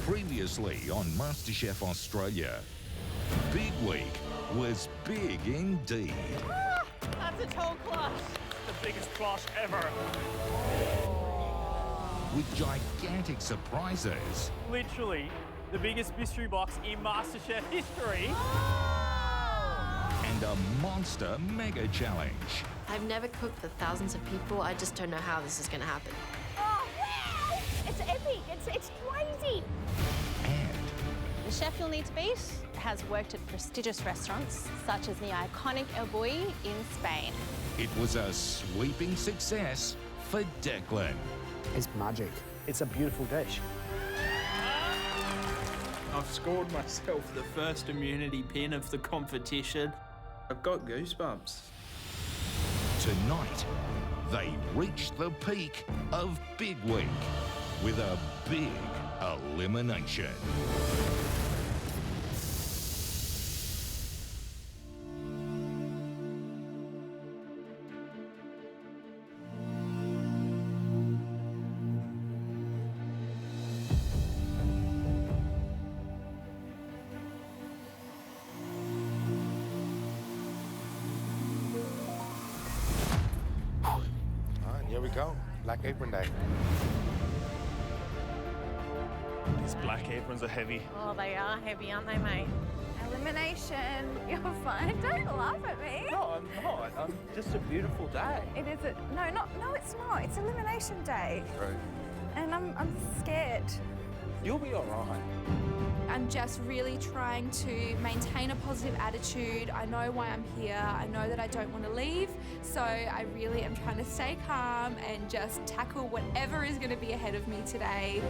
Previously on MasterChef Australia, Big Week was big indeed. Ah, that's a tall cloche. The biggest cloche ever. With gigantic surprises. Literally the biggest mystery box in MasterChef history. And a monster mega challenge. I've never cooked for thousands of people. I just don't know how this is going to happen. Oh, wow! It's epic. It's crazy. And The chef you'll need to beat has worked at prestigious restaurants such as the iconic El Bulli in Spain. it was a sweeping success for Declan. It's magic. It's a beautiful dish. I've scored myself the first immunity pin of the competition. I've got goosebumps. Tonight, they reached the peak of Big Week with a big elimination. Here we go, Black Apron Day. These black aprons are heavy. Oh, they are heavy, aren't they, mate? Elimination, you're fine. Don't laugh at me. No, I'm not. I'm just a beautiful day. It is a no, it's not. It's elimination day, Right. and I'm scared. You'll be all right. I'm just really trying to maintain a positive attitude. I know why I'm here. I know that I don't want to leave. So I really am trying to stay calm and just tackle whatever is going to be ahead of me today.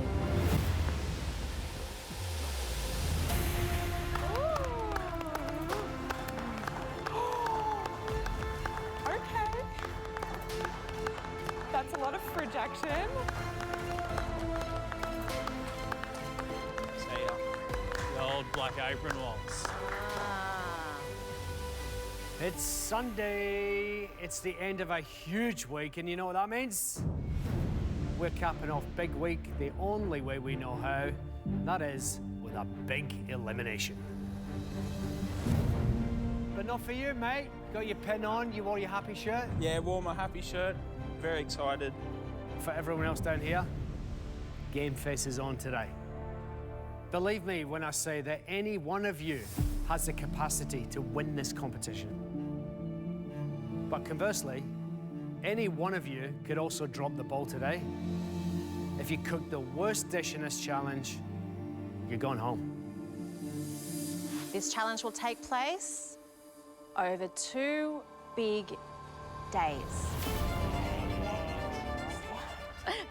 Okay. That's a lot of rejection. See ya. The old black apron waltz. It's Sunday. It's the end of a huge week, and you know what that means? We're capping off Big Week the only way we know how. That is with a big elimination. But not for you, mate. Got your pin on, you wore your happy shirt. Yeah, wore my happy shirt. Very excited. For everyone else down here, game face is on today. Believe me when I say that any one of you has the capacity to win this competition. But conversely, any one of you could also drop the ball today. If you cook the worst dish in this challenge, you're going home. This challenge will take place over 2 big days.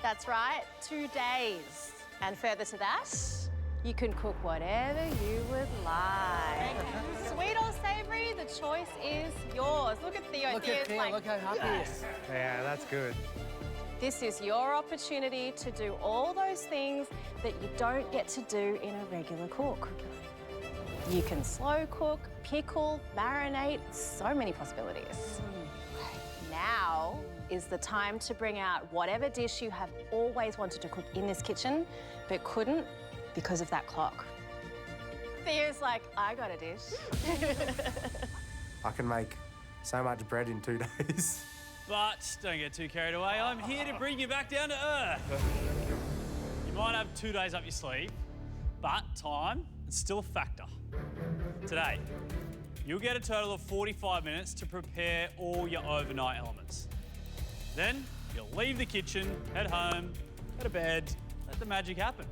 That's right, 2 days. And further to that, you can cook whatever you would like. Sweet or savoury, the choice is yours. Look at Theo. Look Theo's at Theo, like, look how happy he is. Yeah, that's good. this is your opportunity to do all those things that you don't get to do in a regular cook. You can slow cook, pickle, marinate, so many possibilities. Now is the time to bring out whatever dish you have always wanted to cook in this kitchen, but couldn't because of that clock. Theo's like, I got a dish. I can make so much bread in 2 days. But don't get too carried away. I'm here to bring you back down to earth. You might have 2 days up your sleeve, but time is still a factor. Today, you'll get a total of 45 minutes to prepare all your overnight elements. Then, you'll leave the kitchen, head home, go to bed, let the magic happen.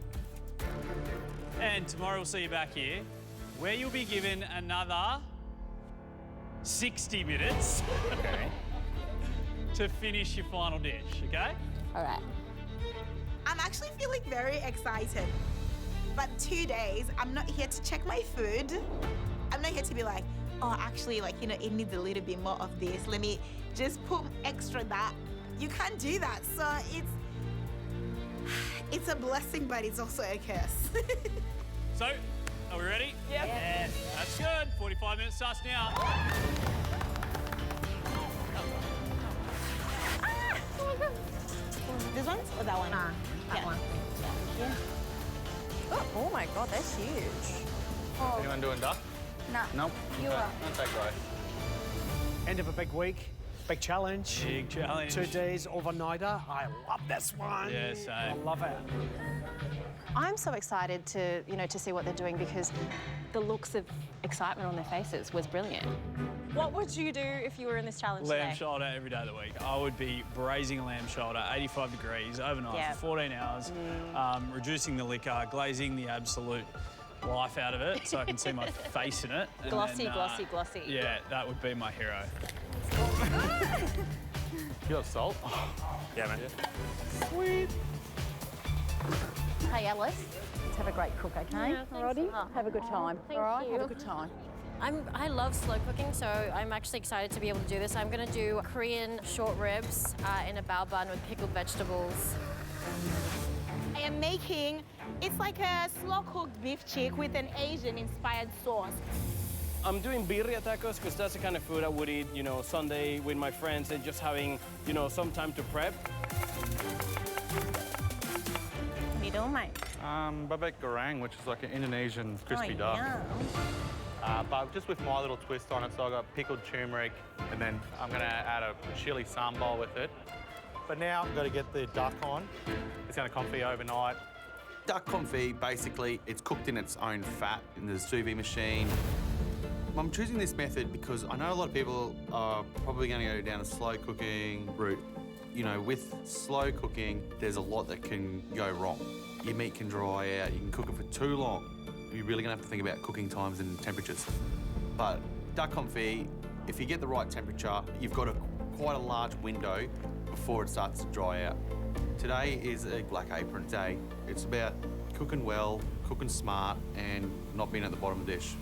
And tomorrow we'll see you back here, where you'll be given another 60 minutes to finish your final dish, okay? All right. I'm actually feeling very excited. But 2 days, I'm not here to check my food. I'm not here to be like, oh, actually, like, you know, it needs a little bit more of this. Let me just put extra that. You can't do that. So it's a blessing, but it's also a curse. So, are we ready? Yep. Yes. That's good. 45 minutes starts now. This one or that one? That one. Yeah. Oh. Oh my God, that's huge. Oh. Anyone doing duck? No. Nope. You Okay. are. I'll take both. End of a big week, big challenge. Big challenge. 2 days, overnighter. I love this one. Yeah, same. I love it. I'm so excited to, to see what they're doing because the looks of excitement on their faces was brilliant. What would you do if you were in this challenge Lamb today? shoulder every day of the week. I would be braising a lamb shoulder, 85 degrees, overnight for 14 hours, reducing the liquor, glazing the absolute life out of it so I can see my face in it. And Glossy, then, glossy, glossy. Yeah, that would be my hero. You got salt? Yeah, man. Sweet. Hey, Alice. Let's have a great cook, okay? Yeah, Alrighty. Have a good time. Thank All right, you. have a good time. I love slow cooking, so I'm actually excited to be able to do this. I'm going to do Korean short ribs in a bao bun with pickled vegetables. I am making, it's like a slow-cooked beef cheek with an Asian-inspired sauce. I'm doing birria tacos because that's the kind of food I would eat, Sunday with my friends and just having, some time to prep. What are you doing, mate? Bebek goreng, which is like an Indonesian crispy duck. But just with my little twist on it, so I got pickled turmeric, and then I'm gonna add a chili sambal with it. But now I've got to get the duck on. It's gonna confit overnight. Duck confit, basically, it's cooked in its own fat in the sous vide machine. I'm choosing this method because I know a lot of people are probably going to go down a slow cooking route. With slow cooking, there's a lot that can go wrong. Your meat can dry out, you can cook it for too long. You're really going to have to think about cooking times and temperatures. But duck confit, if you get the right temperature, you've got quite a large window before it starts to dry out. Today is a black apron day. It's about cooking well, cooking smart, and not being at the bottom of the dish.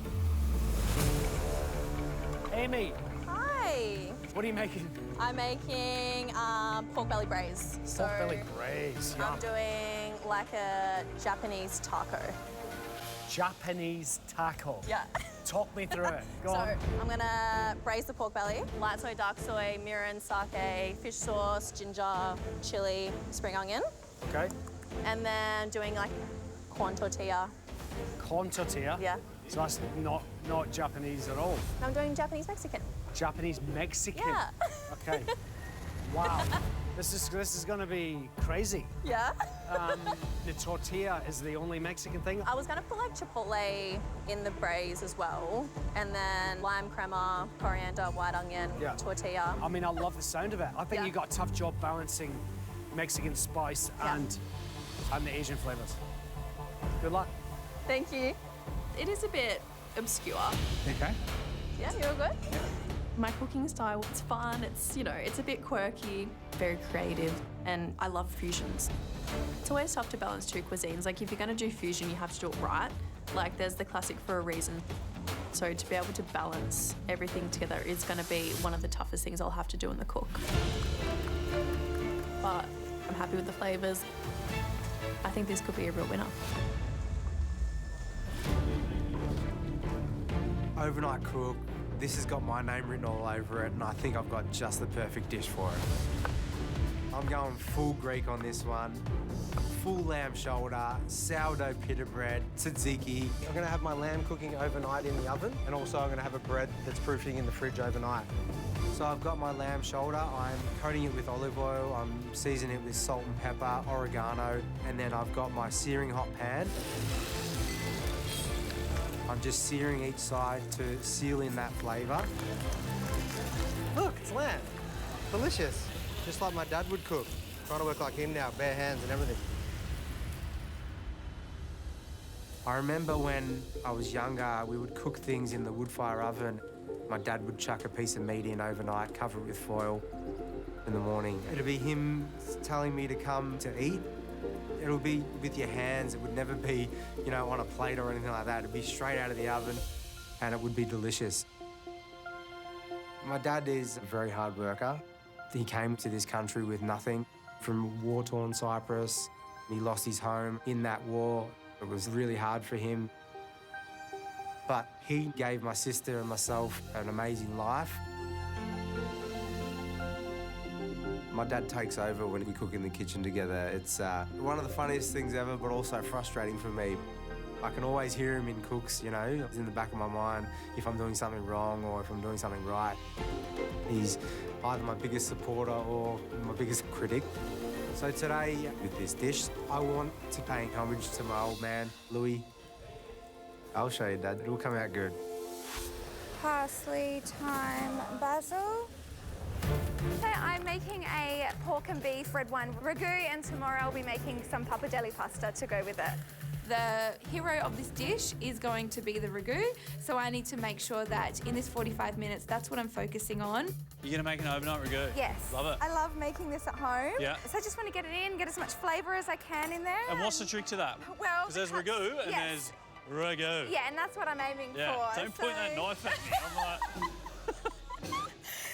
Amy, Hi. what are you making? I'm making pork belly braise. Pork belly braise. I'm Yum. doing like a Japanese taco. Japanese taco. Yeah. Talk me through it. Go So on. I'm gonna braise the pork belly, light soy, dark soy, mirin, sake, fish sauce, ginger, chili, spring onion, Okay. and then doing like corn tortilla. Corn tortilla. Yeah. So that's not Japanese at all. And I'm doing Japanese Mexican. Japanese Mexican. Yeah. Okay. Wow. This is going to be crazy. Yeah. The tortilla is the only Mexican thing. I was gonna put like chipotle in the braise as well, and then lime crema, coriander, white onion, tortilla. I mean, I love the sound of it. I think Yeah. you got a tough job balancing Mexican spice and the Asian flavors. Good luck. Thank you. It is a bit obscure. Okay. Yeah, you're good? My cooking style, it's fun, it's a bit quirky, very creative, and I love fusions. It's always tough to balance two cuisines. Like, if you're gonna do fusion, you have to do it right. Like, there's the classic for a reason. So to be able to balance everything together is gonna be one of the toughest things I'll have to do in the cook. But I'm happy with the flavors. I think this could be a real winner. Overnight cook. This has got my name written all over it, and I think I've got just the perfect dish for it. I'm going full Greek on this one. Full lamb shoulder, sourdough pita bread, tzatziki. I'm going to have my lamb cooking overnight in the oven, and also I'm going to have a bread that's proofing in the fridge overnight. So I've got my lamb shoulder. I'm coating it with olive oil. I'm seasoning it with salt and pepper, oregano, and then I've got my searing hot pan. I'm just searing each side to seal in that flavour. Look, it's lamb. Delicious. Just like my dad would cook. Trying to work like him now, bare hands and everything. I remember when I was younger, we would cook things in the wood fire oven. My dad would chuck a piece of meat in overnight, cover it with foil in the morning. It'd be him telling me to come to eat. It'll be with your hands. It would never be, on a plate or anything like that. It'd be straight out of the oven, and it would be delicious. My dad is a very hard worker. He came to this country with nothing from war-torn Cyprus. He lost his home in that war. It was really hard for him. But he gave my sister and myself an amazing life. My dad takes over when we cook in the kitchen together. It's one of the funniest things ever, but also frustrating for me. I can always hear him in cooks, you know. It's in the back of my mind if I'm doing something wrong or if I'm doing something right. He's either my biggest supporter or my biggest critic. So today, with this dish, I want to pay homage to my old man, Louis. I'll show you, Dad. It'll come out good. Parsley, thyme, basil. Okay, I'm making a pork and beef red wine ragu, and tomorrow I'll be making some pappardelle pasta to go with it. The hero of this dish is going to be the ragu, so I need to make sure that in this 45 minutes, that's what I'm focusing on. You're going to make an overnight ragu? Yes. Love it. I love making this at home. Yeah. So I just want to get it in, get as much flavour as I can in there. And what's the trick to that? Well, because there's ragu and yes. there's ragu. Yeah, and that's what I'm aiming Yeah, for. don't point that knife at me. I'm like...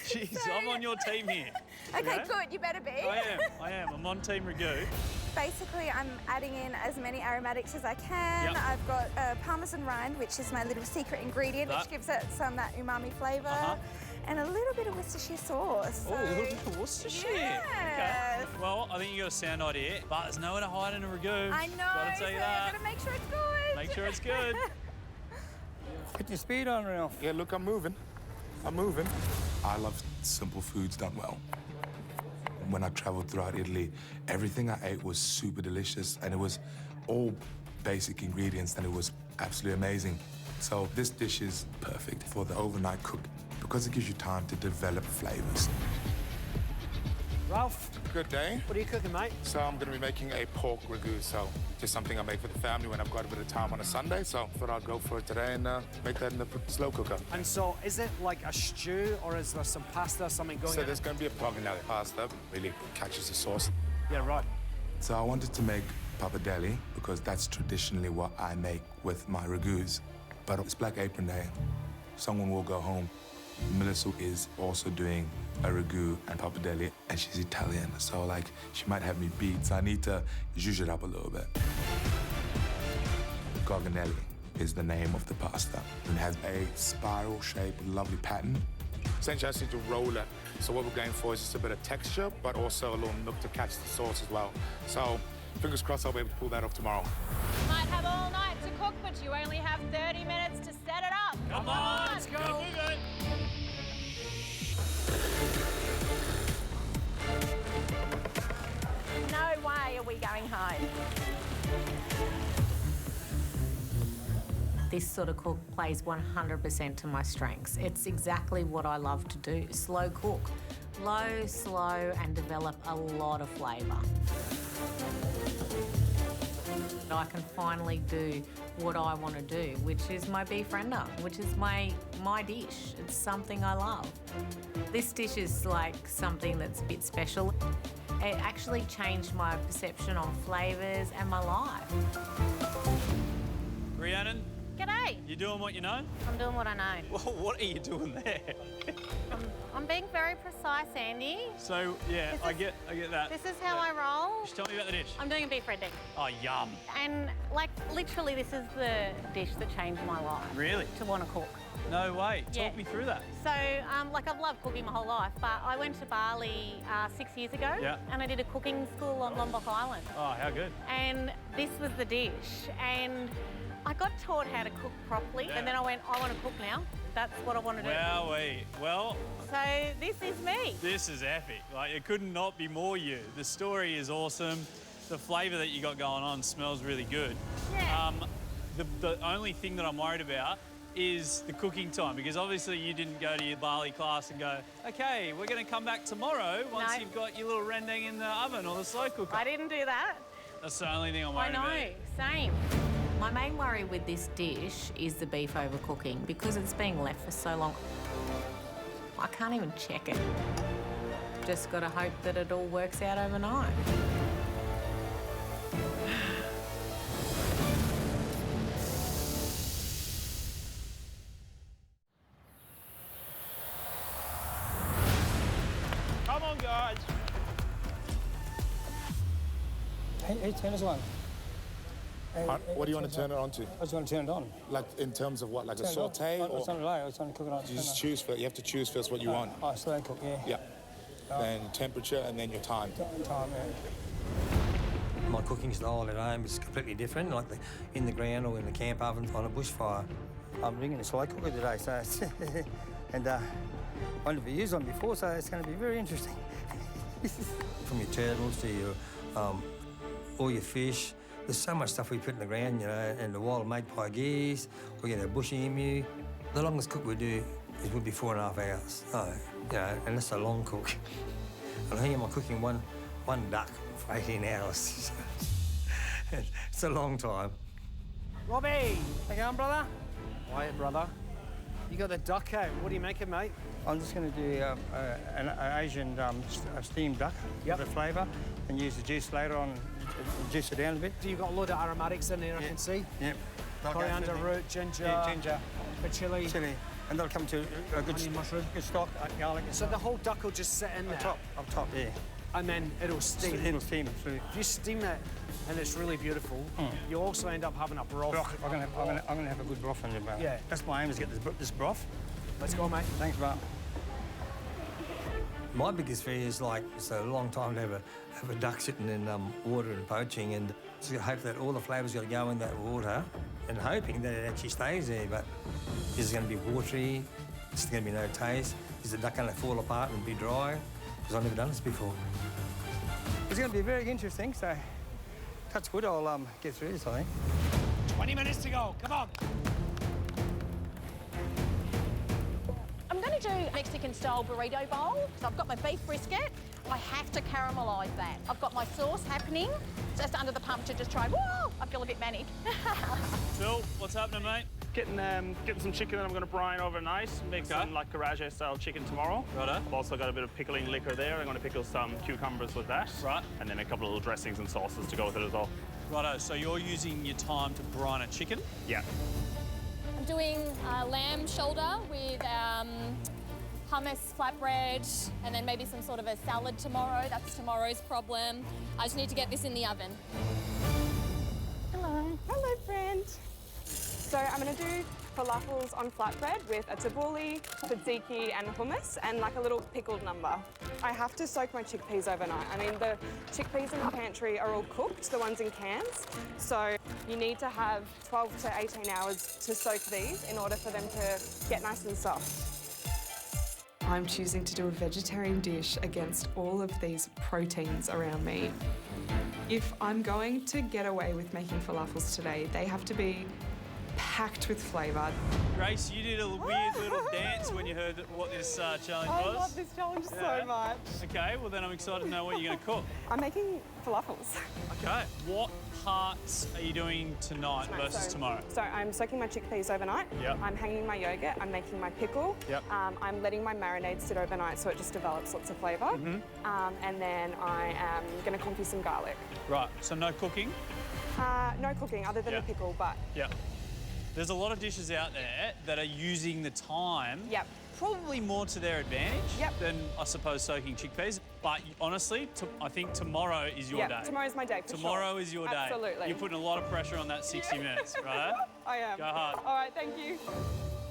Jeez, I'm on your team here. Okay, good, you better be. I am. I'm on Team Ragu. Basically, I'm adding in as many aromatics as I can. Yep. I've got Parmesan rind, which is my little secret ingredient, which gives it that umami flavour. And a little bit of Worcestershire sauce. Oh, a little bit of Worcestershire. Yes. Okay. Well, I think you got a sound idea, but there's nowhere to hide in a ragu. I know, Gotta tell you that. I've got to make sure it's good. Make sure it's good. Put your speed on, Ralph. Yeah, look, I'm moving. I love simple foods done well. When I traveled throughout Italy, everything I ate was super delicious, and it was all basic ingredients, and it was absolutely amazing. So this dish is perfect for the overnight cook because it gives you time to develop flavors. Ralph. Good day. What are you cooking, mate? So I'm going to be making a pork ragu, so just something I make for the family when I've got a bit of time on a Sunday, so I thought I'd go for it today and make that in the slow cooker. And so, is it like a stew, or is there some pasta, something going on? So there's going to be a pappardelle pasta, really catches the sauce. Yeah, right. So I wanted to make pappardelle because that's traditionally what I make with my ragus. But it's Black Apron Day. Someone will go home. Melissa is also doing a ragu and pappardelle, and she's Italian, so like she might have me beat. So I need to zhuzh it up a little bit. Garganelli is the name of the pasta. It has a spiral-shaped, lovely pattern. Essentially, I just need to roll it. So what we're going for is just a bit of texture, but also a little nook to catch the sauce as well. So fingers crossed I'll be able to pull that off tomorrow. You might have all night to cook, but you only have 30 minutes to set it up. Come on, let's go. No way are we going home. This sort of cook plays 100% to my strengths. It's exactly what I love to do. Slow cook. Low, slow, and develop a lot of flavour. I can finally do what I want to do, which is my beef render, which is my dish. It's something I love. This dish is like something that's a bit special. It actually changed my perception on flavours and my life. Rhiannon? G'day. You doing what you know? I'm doing what I know. Well, what are you doing there? I'm being very precise, Andy. So, yeah, I get that. This is how I roll. Just tell me about the dish. I'm doing a beef rendang. Oh, yum. And, like, literally, this is the dish that changed my life. Really? To want to cook. No way. Yeah. Talk me through that. So, like, I've loved cooking my whole life, but I went to Bali 6 years ago. Yeah. And I did a cooking school on Lombok Island. Oh, how good. And this was the dish. And I got taught how to cook properly, and then I went, I want to cook now. That's what I want to do. Wowee. Well... So this is me. This is epic. Like, it could not be more you. The story is awesome. The flavour that you got going on smells really good. Yeah. The only thing that I'm worried about is the cooking time, because obviously you didn't go to your Bali class and go, okay, we're going to come back tomorrow once you've got your little rendang in the oven or the slow cooker. I didn't do that. That's the only thing I'm worried about. I know, same. My main worry with this dish is the beef overcooking because it's being left for so long. I can't even check it. Just got to hope that it all works out overnight. Come on, guys. Hey, turn this on. What do you want to turn it on to? I just want to turn it on. Like in terms of what, like Turn a it on. saute? I was trying to lie. I was trying to cook it on. You just choose first. You have to choose first what you want. Oh, slow cook, yeah. Yeah. Then temperature and then your time. Time, yeah. My cooking style at home is completely different, like in the ground or in the camp oven on a bushfire. I'm bringing a slow cooker today, so it's and I've never used one before, so it's going to be very interesting. From your turtles to your all your fish, there's so much stuff we put in the ground, you know, and the wild magpie geese, or you know, bushy emu. The longest cook we do would be 4.5 hours. So, you know, and that's a long cook. And here I'm cooking one duck for 18 hours. It's a long time. Robbie! How you going, brother? Quiet, brother. You got the duck out. What are you making, mate? I'm just going to do an Asian steamed duck with a flavour and use the juice later on, juice it down a bit. You've got a lot of aromatics in there, I can see. Yep. Coriander root, ginger. Yeah, ginger. A chilli. Chilli. And that'll come to a good mushroom. Good stock, garlic. So the whole duck will just sit in there? Up top, yeah. And then it'll steam? It'll steam through. If you steam it and it's really beautiful, you also end up having a broth. I'm gonna have a good broth on there, bro. Yeah. That's my aim, is get this broth. Let's go, mate. Thanks, bro. My biggest fear is, like, it's a long time to have a duck sitting in water and poaching, and just hope that all the flavour's got to go in that water, and hoping that it actually stays there. But is it going to be watery? Is there going to be no taste? Is the duck going to fall apart and be dry? Because I've never done this before. It's going to be very interesting, so touch wood, I'll get through this, I think. 20 minutes to go. Come on. I'm going to do Mexican-style burrito bowl, because I've got my beef brisket. I have to caramelise that. I've got my sauce happening, just under the pump to just try. Whoa! I feel a bit manic. Phil, what's happening, mate? Getting some chicken that I'm going to brine overnight. Make some like Karaja-style chicken tomorrow. Righto. I've also got a bit of pickling liquor there. I'm going to pickle some cucumbers with that. Right. And then a couple of little dressings and sauces to go with it as well. Righto, so you're using your time to brine a chicken? Yeah. I'm doing lamb shoulder with hummus, flatbread, and then maybe some sort of a salad tomorrow. That's tomorrow's problem. I just need to get this in the oven. Hello. Hello, friend. So I'm going to do falafels on flatbread with a tabbouleh, tzatziki and hummus and like a little pickled number. I have to soak my chickpeas overnight. I mean, the chickpeas in the pantry are all cooked, the ones in cans. So you need to have 12 to 18 hours to soak these in order for them to get nice and soft. I'm choosing to do a vegetarian dish against all of these proteins around me. If I'm going to get away with making falafels today, they have to be packed with flavour. Grace, you did a weird little dance when you heard what this challenge was. I love this challenge so much. Okay, well then I'm excited to know what you're going to cook. I'm making falafels. Okay. What parts are you doing tonight versus tomorrow? So I'm soaking my chickpeas overnight. Yep. I'm hanging my yogurt. I'm making my pickle. Yep. I'm letting my marinade sit overnight so it just develops lots of flavour. And then I am going to confit some garlic. Right, so no cooking? No cooking other than the pickle, but... Yeah. There's a lot of dishes out there that are using the time probably more to their advantage than, I suppose, soaking chickpeas. But honestly, I think tomorrow is your day. Tomorrow's my day, for Tomorrow sure. is your day. Absolutely. You're putting a lot of pressure on that 60 minutes, right? I am. Go hard. All right, thank you.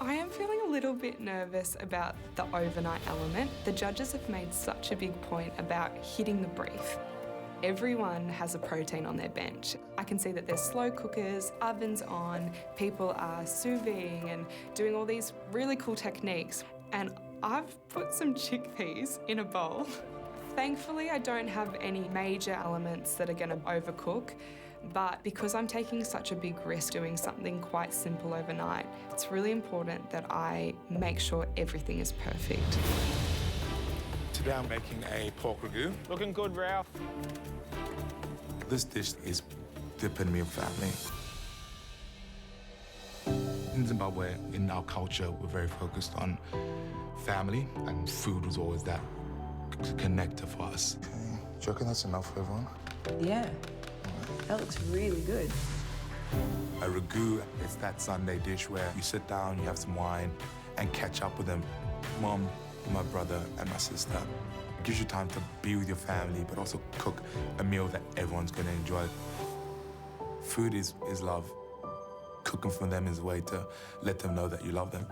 I am feeling a little bit nervous about the overnight element. The judges have made such a big point about hitting the brief. Everyone has a protein on their bench. I can see that there's slow cookers, ovens on, people are sous videing and doing all these really cool techniques. And I've put some chickpeas in a bowl. Thankfully, I don't have any major elements that are going to overcook, but because I'm taking such a big risk doing something quite simple overnight, it's really important that I make sure everything is perfect. Today I'm making a pork ragu. Looking good, Ralph. This dish is the epitome of family. In Zimbabwe, in our culture, we're very focused on family, and food was always that connector for us. Okay. Do you reckon that's enough for everyone? Yeah, that looks really good. A ragu, it's that Sunday dish where you sit down, you have some wine, and catch up with them. Mom, my brother, and my sister. It gives you time to be with your family, but also cook a meal that everyone's gonna enjoy. Food is love. Cooking for them is a way to let them know that you love them.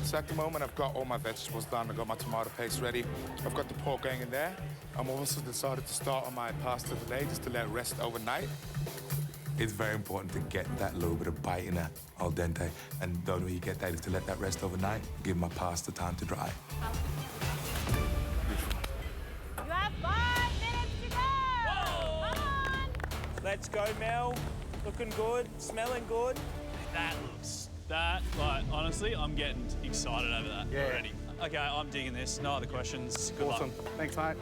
So at the moment, I've got all my vegetables done. I've got my tomato paste ready. I've got the pork going in there. I'm also decided to start on my pasta today just to let it rest overnight. It's very important to get that little bit of bite in that al dente. And the only way you get that is to let that rest overnight, give my pasta time to dry. You have 5 minutes to go! Come on! Let's go, Mel. Looking good, smelling good. Like, honestly, I'm getting excited over that already. Okay, I'm digging this. No other questions. Good Awesome. luck. Thanks, mate.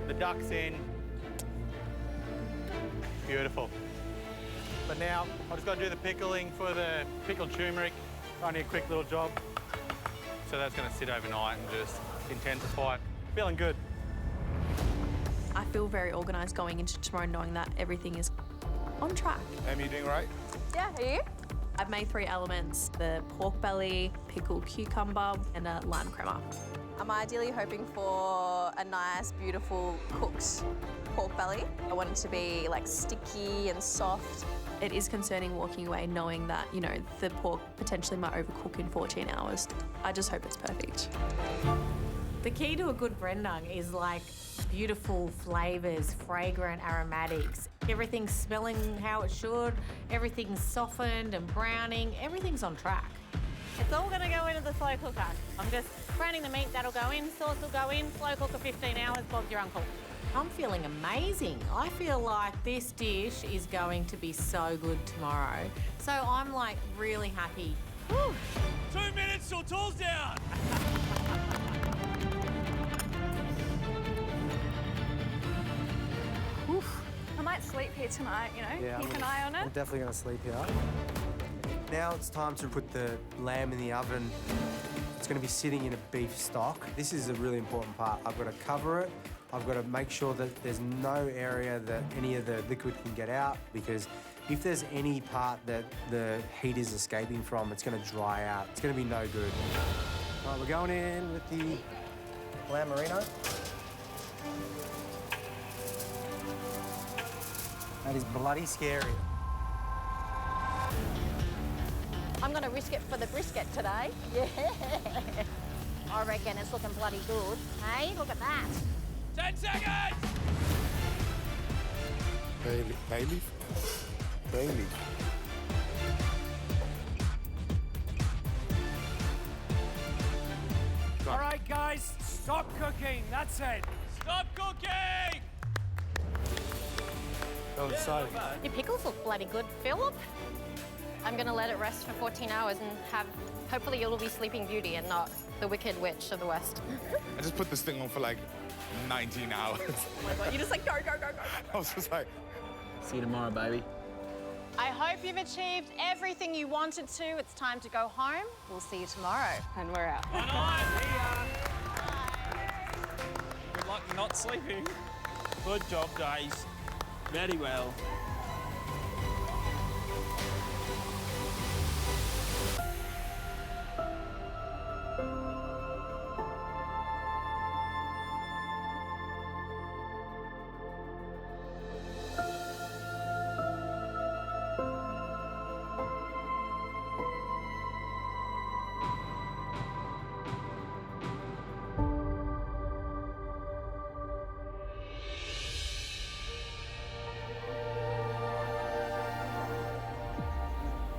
The duck's in. Beautiful. But now, I've just got to do the pickling for the pickled turmeric. Only a quick little job. So that's going to sit overnight and just intensify it. Feeling good. I feel very organised going into tomorrow knowing that everything is on track. Amy, you doing right? Yeah, are you? I've made 3 elements, the pork belly, pickled cucumber and a lime crema. I'm ideally hoping for a nice, beautiful cooked pork belly. I want it to be like sticky and soft. It is concerning walking away knowing that, you know, the pork potentially might overcook in 14 hours. I just hope it's perfect. The key to a good rendang is like beautiful flavours, fragrant aromatics. Everything's smelling how it should, everything's softened and browning, everything's on track. It's all going to go into the slow cooker. I'm just browning the meat, that'll go in, sauce will go in, slow cooker 15 hours, Bob's your uncle. I'm feeling amazing. I feel like this dish is going to be so good tomorrow. So I'm like really happy. Whew. 2 minutes till tools down. I might sleep here tonight, you know, Yeah, keep an eye on I'm it. definitely going to sleep here. Now it's time to put the lamb in the oven. It's going to be sitting in a beef stock. This is a really important part. I've got to cover it. I've got to make sure that there's no area that any of the liquid can get out, because if there's any part that the heat is escaping from, it's going to dry out. It's going to be no good. All right, we're going in with the lamb merino. That is bloody scary. I'm going to risk it for the brisket today. Yeah. I reckon it's looking bloody good. Hey, look at that. 10 seconds! Bay leaf? Bay leaf. All right, guys, stop cooking. That's it. Stop cooking! Oh, sorry. Your pickles look bloody good, Philip. I'm going to let it rest for 14 hours and have, hopefully you'll be Sleeping Beauty and not the Wicked Witch of the West. I just put this thing on for like 19 hours. Oh my God, you just like, go, go, go, go. I was just like... See you tomorrow, baby. I hope you've achieved everything you wanted to. It's time to go home. We'll see you tomorrow. And we're out. Good luck not sleeping. Good job, guys. Very well.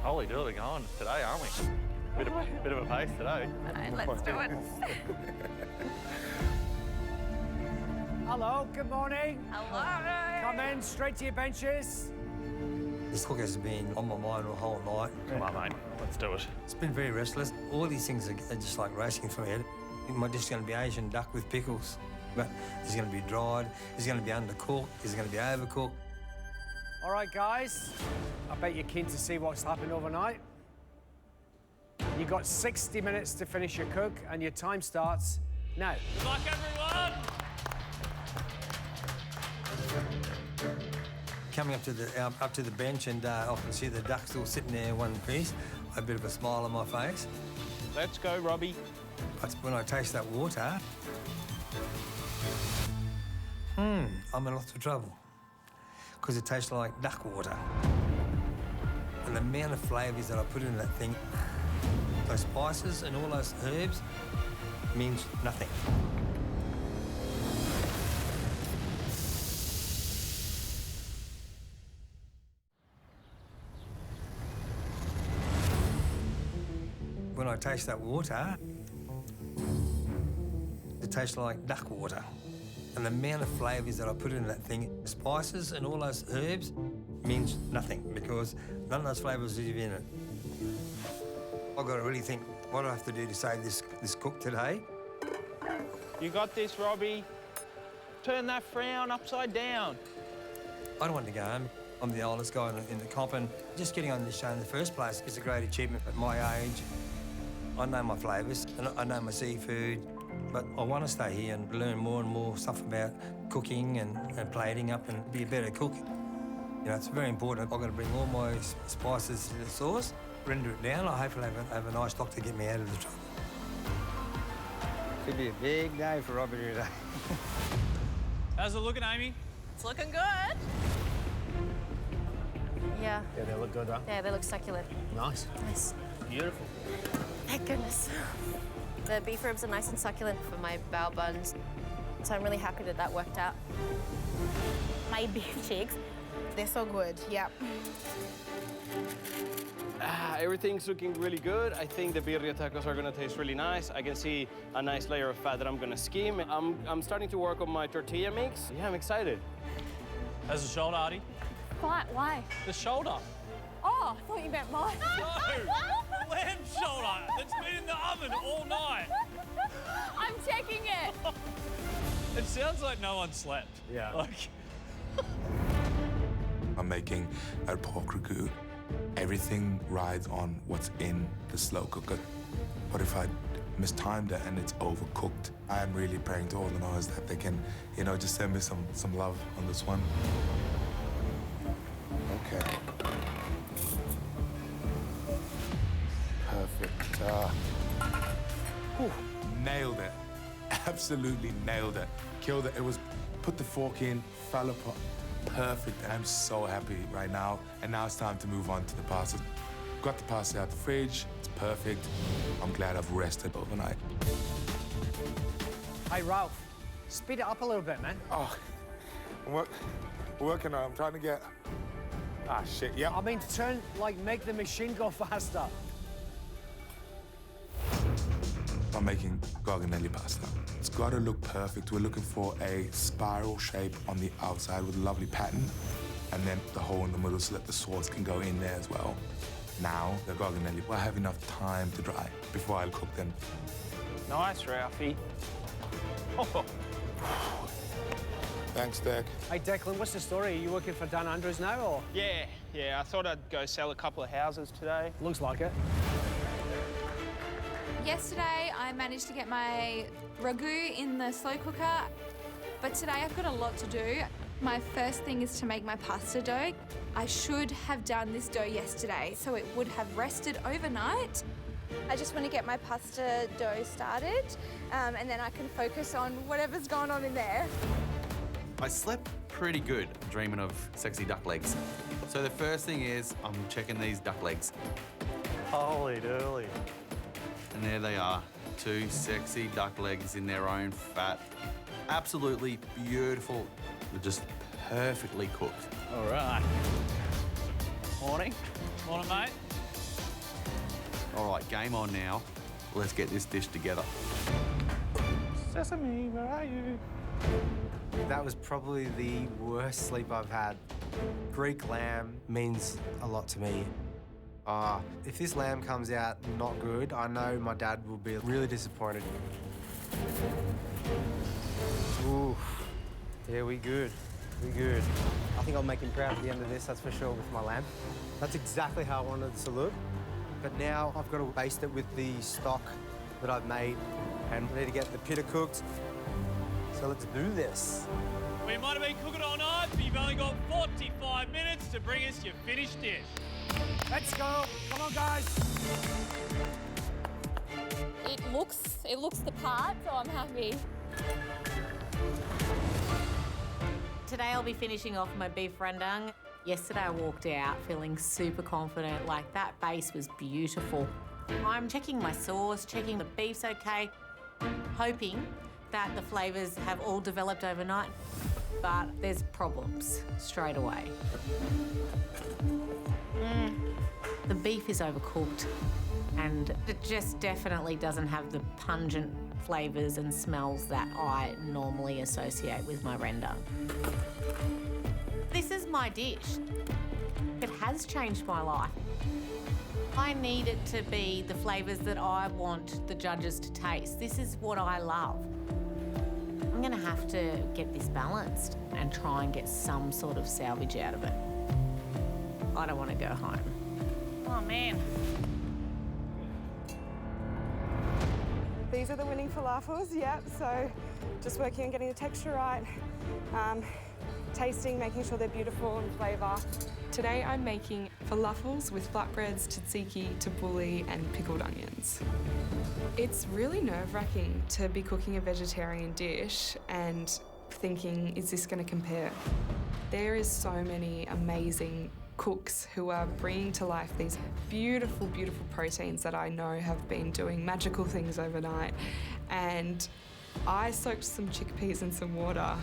Holy dooly, going today, aren't we? Bit of a pace today. All right, let's do it. Hello, good morning. Hello. Come in, straight to your benches. This cook has been on my mind the whole night. Come on, mate. Let's do it. It's been very restless. All these things are just like racing through my head. My dish is going to be Asian duck with pickles. But it's going to be dried, it's going to be undercooked, it's going to be overcooked. All right, guys. I bet you're keen to see what's happened overnight. You've got 60 minutes to finish your cook, and your time starts now. Good luck, everyone! Coming up to the bench, and I can see the duck still sitting there in one piece. A bit of a smile on my face. Let's go, Robbie. But when I taste that water, I'm in lots of trouble, because it tastes like duck water. And the amount of flavours that I put in that thing, Those spices and all those herbs means nothing. When I taste that water, it tastes like duck water. And the amount of flavours that I put in that thing, spices and all those herbs, means nothing because none of those flavours are in it. I've got to really think what do I have to do to save this cook today. You got this, Robbie. Turn that frown upside down. I don't want to go home. I'm the oldest guy in the comp, and just getting on this show in the first place is a great achievement at my age. I know my flavours, and I know my seafood, but I want to stay here and learn more and more stuff about cooking and plating up and be a better cook. You know, it's very important. I've got to bring all my spices to the sauce, render it down. I hopefully have a nice stock to get me out of the trouble. Could be a big day for Robbie today. How's it looking, Amy? It's looking good. Yeah, they look good, huh? Yeah, they look succulent. Nice. Nice. Beautiful. Thank goodness. The beef ribs are nice and succulent for my bao buns, so I'm really happy that that worked out. My beef cheeks, they're so good, yep. Everything's looking really good. I think the birria tacos are gonna taste really nice. I can see a nice layer of fat that I'm gonna skim. I'm starting to work on my tortilla mix. Yeah, I'm excited. How's the shoulder, Artie? Why? The shoulder. Oh, I thought you meant mine. No, lamb shoulder that's been in the oven all night. I'm checking it. It sounds like no one slept. Yeah. Like... I'm making a pork ragu. Everything rides on what's in the slow cooker. But if I mistimed it and it's overcooked, I am really praying to all the knowers that they can, you know, just send me some love on this one. Okay. Perfect. Whew, nailed it. Absolutely nailed it. Killed it. It was, put the fork in, fell apart. Perfect. I'm so happy right now. And now it's time to move on to the pasta. Got the pasta out the fridge. It's perfect. I'm glad I've rested overnight. Hey, Ralph, speed it up a little bit, man. Oh, we're working on it. I'm trying to get... Ah, shit, yeah. I mean, make the machine go faster. I'm making garganelli pasta. It's got to look perfect. We're looking for a spiral shape on the outside with a lovely pattern, and then the hole in the middle so that the sauce can go in there as well. Now, the garganelli will have enough time to dry before I cook them. Nice, Ralphie. Oh. Thanks, Deck. Hey, Declan, what's the story? Are you working for Dan Andrews now, or? Yeah. I thought I'd go sell a couple of houses today. Looks like it. Yesterday, I managed to get my ragu in the slow cooker, but today I've got a lot to do. My first thing is to make my pasta dough. I should have done this dough yesterday, so it would have rested overnight. I just want to get my pasta dough started, and then I can focus on whatever's going on in there. I slept pretty good, dreaming of sexy duck legs. So the first thing is, I'm checking these duck legs. Holy dooly. And there they are, two sexy duck legs in their own fat. Absolutely beautiful. They're just perfectly cooked. All right. Morning. Morning, mate. All right, game on now. Let's get this dish together. Sesame, where are you? That was probably the worst sleep I've had. Greek lamb means a lot to me. If this lamb comes out not good, I know my dad will be really disappointed. Ooh, yeah, we good. We good. I think I'll make him proud at the end of this, that's for sure, with my lamb. That's exactly how I wanted it to look. But now I've got to baste it with the stock that I've made, and I need to get the pitta cooked. So let's do this. We might have been cooking all night, but you've only got 45 minutes to bring us your finished dish. Let's go. Come on, guys. It looks the part, so I'm happy. Today I'll be finishing off my beef rendang. Yesterday I walked out feeling super confident, like that base was beautiful. I'm checking my sauce, checking the beef's okay, hoping that the flavours have all developed overnight, but there's problems straight away. The beef is overcooked and it just definitely doesn't have the pungent flavours and smells that I normally associate with my render. This is my dish. It has changed my life. I need it to be the flavours that I want the judges to taste. This is what I love. I'm gonna have to get this balanced and try and get some sort of salvage out of it. I don't want to go home. Oh, man. These are the winning falafels, yep. So just working on getting the texture right, tasting, making sure they're beautiful in flavour. Today I'm making falafels with flatbreads, tzatziki, tabbouleh and pickled onions. It's really nerve-wracking to be cooking a vegetarian dish and thinking, is this going to compare? There is so many amazing cooks who are bringing to life these beautiful, beautiful proteins that I know have been doing magical things overnight. And I soaked some chickpeas in some water.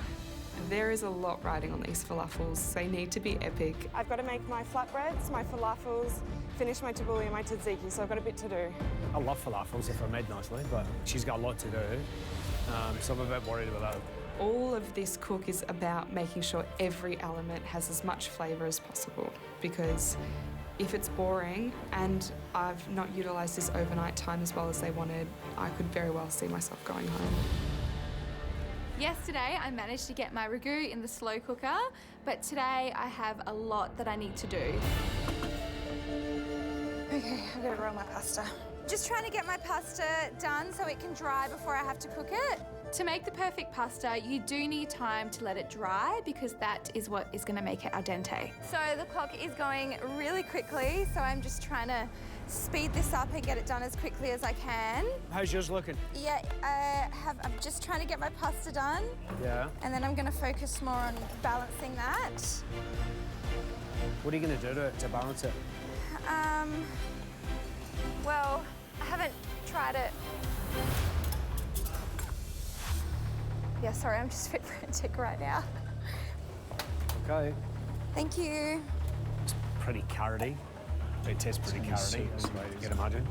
There is a lot riding on these falafels. They need to be epic. I've got to make my flatbreads, my falafels, finish my tabbouleh and my tzatziki, so I've got a bit to do. I love falafels if they're made nicely, but she's got a lot to do, so I'm a bit worried about that. All of this cook is about making sure every element has as much flavour as possible, because if it's boring and I've not utilised this overnight time as well as they wanted, I could very well see myself going home. Yesterday, I managed to get my ragu in the slow cooker, but today I have a lot that I need to do. Okay, I've got to roll my pasta. Just trying to get my pasta done so it can dry before I have to cook it. To make the perfect pasta, you do need time to let it dry because that is what is going to make it al dente. So the clock is going really quickly, so I'm just trying to speed this up and get it done as quickly as I can. How's yours looking? Yeah, I'm just trying to get my pasta done. Yeah. And then I'm going to focus more on balancing that. What are you going to do to balance it? Well, I haven't tried it. Yeah, sorry, I'm just a bit frantic right now. Okay. Thank you. It's pretty carroty. It tastes pretty carroty, as you can imagine.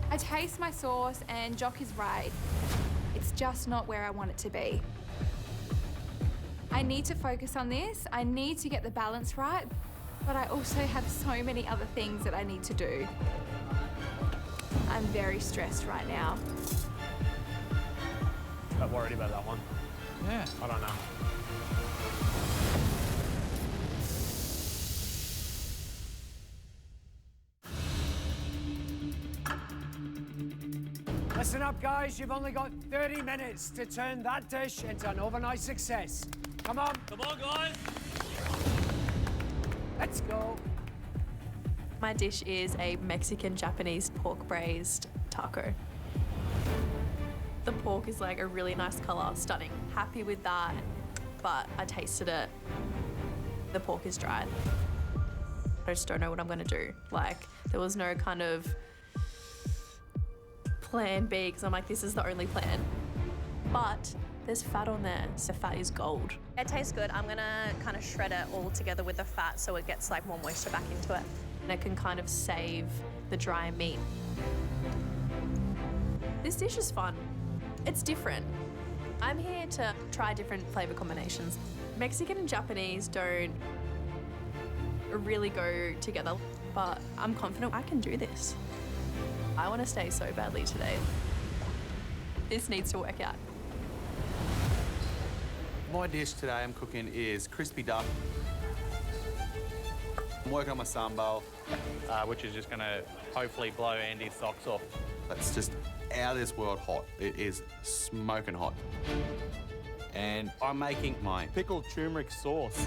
I taste my sauce and Jock is right. It's just not where I want it to be. I need to focus on this. I need to get the balance right, but I also have so many other things that I need to do. I'm very stressed right now. A bit worried about that one. Yeah. I don't know. Listen up, guys. You've only got 30 minutes to turn that dish into an overnight success. Come on. Come on, guys. Let's go. My dish is a Mexican-Japanese pork braised taco. The pork is like a really nice colour, stunning. Happy with that, but I tasted it. The pork is dry. I just don't know what I'm gonna do. Like, there was no kind of plan B, because I'm like, this is the only plan. But there's fat on there, so fat is gold. It tastes good. I'm gonna kind of shred it all together with the fat so it gets like more moisture back into it. And it can kind of save the dry meat. This dish is fun. It's different. I'm here to try different flavour combinations. Mexican and Japanese don't really go together, but I'm confident I can do this. I want to stay so badly today. This needs to work out. My dish today I'm cooking is crispy duck. I'm working on my sambal. Which is just going to hopefully blow Andy's socks off. It's just out of this world hot. It is smoking hot. And I'm making my Pickled turmeric sauce.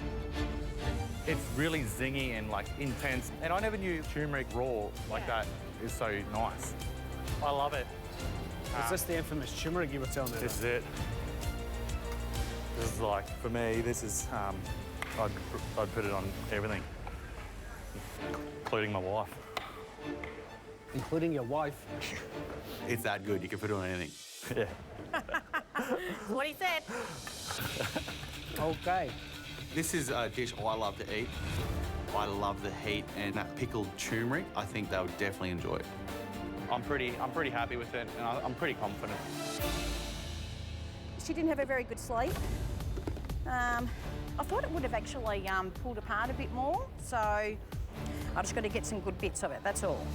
It's really zingy and like intense. And I never knew turmeric raw like that is so nice. I love it. Is this the infamous turmeric you were telling me about? This is it. This is like, for me, this is, I'd put it on everything. including my wife. Including your wife? It's that good, you can put it on anything. Yeah. What he said. Okay. This is a dish I love to eat. I love the heat and that pickled turmeric. I think they would definitely enjoy it. I'm pretty happy with it, and I'm pretty confident. She didn't have a very good sleep. I thought it would have actually pulled apart a bit more, so I just got to get some good bits of it, that's all.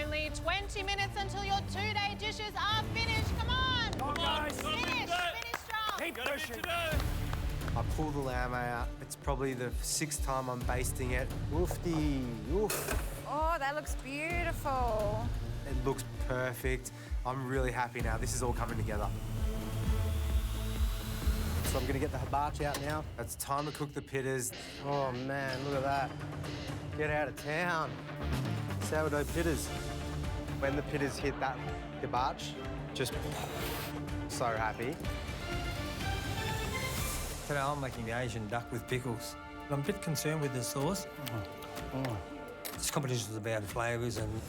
Only 20 minutes until your 2-day dishes are finished. Come on! Come on, guys. Finish strong. Keep pushing. I pull the lamb out. It's probably the 6th time I'm basting it. Woofty, oof. Oh, that looks beautiful. It looks perfect. I'm really happy now. This is all coming together. So I'm gonna get the hibachi out now. It's time to cook the pittas. Oh man, look at that. Get out of town. Sourdough pittas. When the pittas hit that hibachi, just so happy. Today I'm making the Asian duck with pickles. I'm a bit concerned with the sauce. This competition is about flavours, and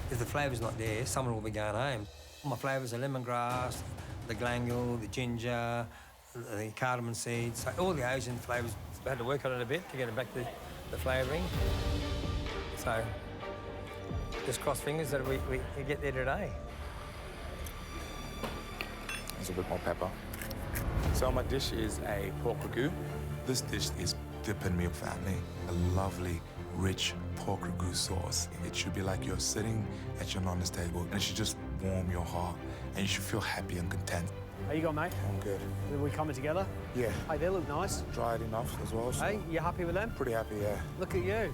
if the flavour's not there, someone will be going home. My flavours are lemongrass, the glangle, the ginger, the cardamom seeds, so all the Asian flavours. I had to work on it a bit to get it back to the flavouring. So just cross fingers that we get there today. There's a bit more pepper. So my dish is a pork ragu. This dish is dipping me up, family. A lovely, rich pork ragu sauce. It should be like you're sitting at your nonna's table, and it should just warm your heart, and you should feel happy and content. How you going, mate? I'm good. Are we coming together? Yeah. Hey, they look nice. Dried enough as well. So Hey, you happy with them? pretty happy, yeah. Look at you.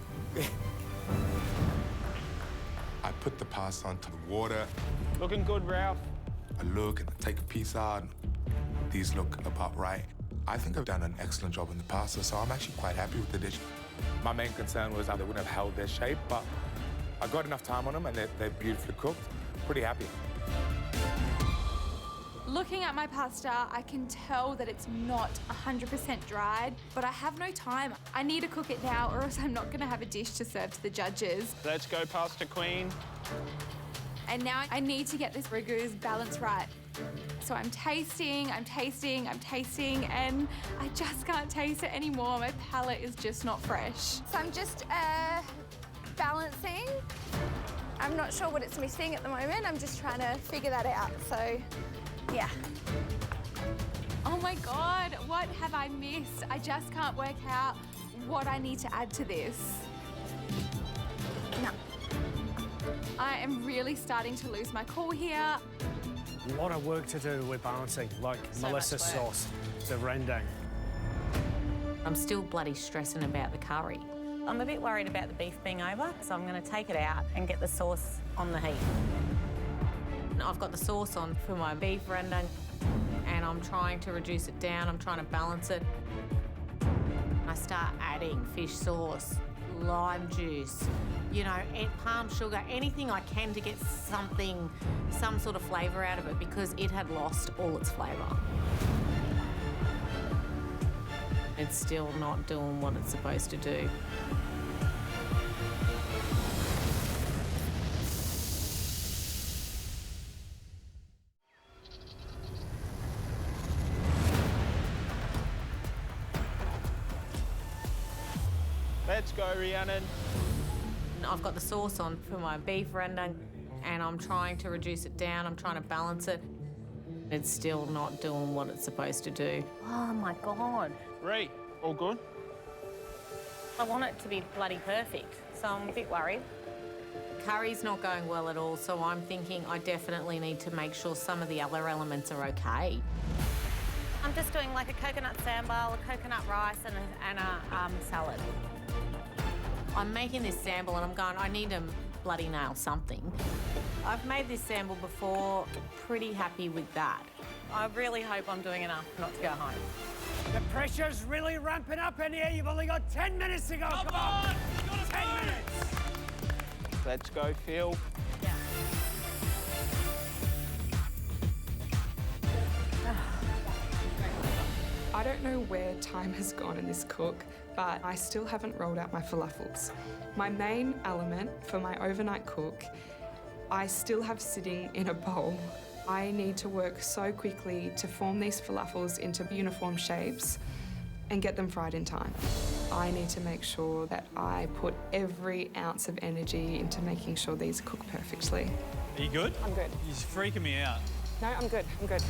I put the pasta onto the water. Looking good, Ralph. I look and I take a piece out. These look about right. I think I've done an excellent job in the pasta, so I'm actually quite happy with the dish. My main concern was that they wouldn't have held their shape, but I got enough time on them and they're beautifully cooked. Pretty happy. Looking at my pasta, I can tell that it's not 100% dried, but I have no time. I need to cook it now or else I'm not going to have a dish to serve to the judges. Let's go, Pasta Queen. And now I need to get this ragu's balance right. So I'm tasting, and I just can't taste it anymore. My palate is just not fresh. So I'm just balancing. I'm not sure what it's missing at the moment. I'm just trying to figure that out, so yeah. Oh my God, what have I missed? I just can't work out what I need to add to this. No. I am really starting to lose my cool here. A lot of work to do with balancing, like So Melissa's much work. sauce, the rendang. I'm still bloody stressing about the curry. I'm a bit worried about the beef being over, so I'm going to take it out and get the sauce on the heat. I've got the sauce on for my beef rendang, and I'm trying to reduce it down. I'm trying to balance it. I start adding fish sauce, lime juice, you know, palm sugar, anything I can to get some sort of flavour out of it, because it had lost all its flavour. It's still not doing what it's supposed to do. Let's go, Rhiannon. I've got the sauce on for my beef rendang, and I'm trying to reduce it down. I'm trying to balance it. It's still not doing what it's supposed to do. Oh my God. Ree, all good? I want it to be bloody perfect, so I'm a bit worried. Curry's not going well at all, so I'm thinking I definitely need to make sure some of the other elements are okay. I'm just doing like a coconut sambal, a coconut rice, and a salad. I'm making this sambal and I'm going, I need to bloody nail something. I've made this sambal before, pretty happy with that. I really hope I'm doing enough not to go home. The pressure's really ramping up in here. You've only got 10 minutes to go. Come on! 10 minutes! Let's go, Phil. Yeah. I don't know where time has gone in this cook, but I still haven't rolled out my falafels. My main element for my overnight cook, I still have sitting in a bowl. I need to work so quickly to form these falafels into uniform shapes and get them fried in time. I need to make sure that I put every ounce of energy into making sure these cook perfectly. Are you good? I'm good. You're just freaking me out. No, I'm good. I'm good.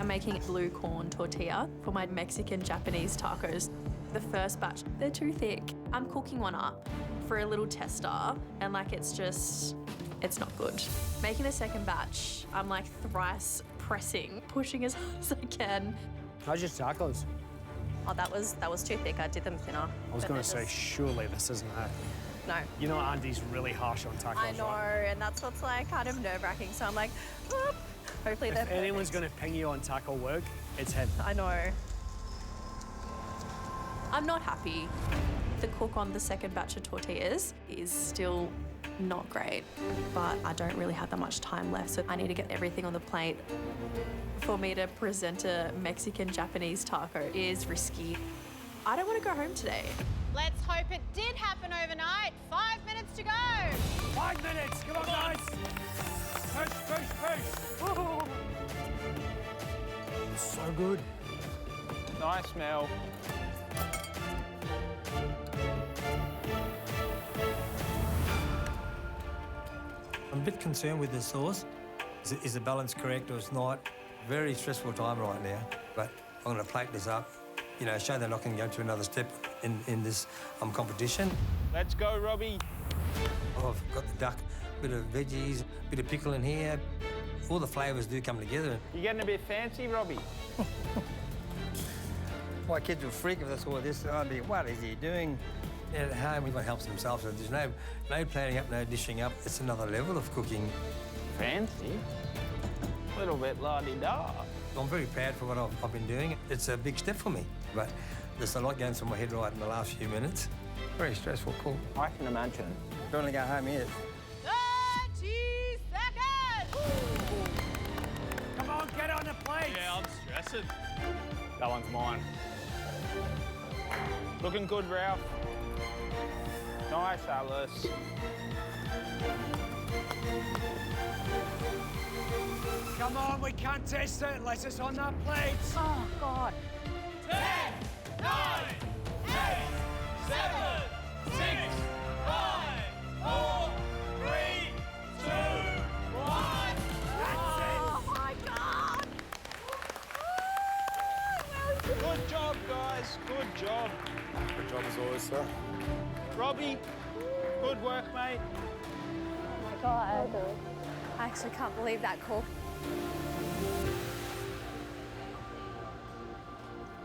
I'm making blue corn tortilla for my Mexican-Japanese tacos. The first batch, they're too thick. I'm cooking one up for a little tester, and like it's not good. Making the second batch, I'm like thrice pressing, pushing as hard as I can. How's your tacos? Oh, that was too thick. I did them thinner. I was going to say, surely this isn't it. No. You know Andy's really harsh on tacos, I know, right? and that's what's like kind of nerve-wracking. So I'm like, "Whoop." Hopefully they're If anyone's going to ping you on taco work, it's him. I know. I'm not happy. The cook on the second batch of tortillas is still not great, but I don't really have that much time left, so I need to get everything on the plate. For me to present a Mexican-Japanese taco is risky. I don't want to go home today. Let's hope it did happen overnight. 5 minutes to go. 5 minutes, come on, guys. Push, push, push. Woo. So good. Nice smell. I'm a bit concerned with the sauce. Is the balance correct or it's not? Very stressful time right now, but I'm going to plate this up, you know, show that I can go to another step in this competition. Let's go, Robbie. Oh, I've got the duck, bit of veggies, bit of pickle in here. All the flavours do come together. You're getting a bit fancy, Robbie. My kids will freak if they saw this. I'd be, what is he doing? At home, everyone helps themselves, so there's no planning up, no dishing up. It's another level of cooking. Fancy? A little bit la-di-da. I'm very proud for what I've been doing. It's a big step for me, but there's a lot going through my head right in the last few minutes. Very stressful call. I can imagine. Don't want to go home yet. 30 seconds! Come on, get on the plate. Yeah, I'm stressing. That one's mine. Looking good, Ralph. Nice, Alice. Come on, we can't taste it unless it's on that plate. Oh, God. 10, 9, 8, 7, 6, 5, 4, 3, 2, 1. Oh, my God. Good job, guys. Good job. Good job as always, sir. Robbie, good work, mate. Oh my God. I actually can't believe that cook.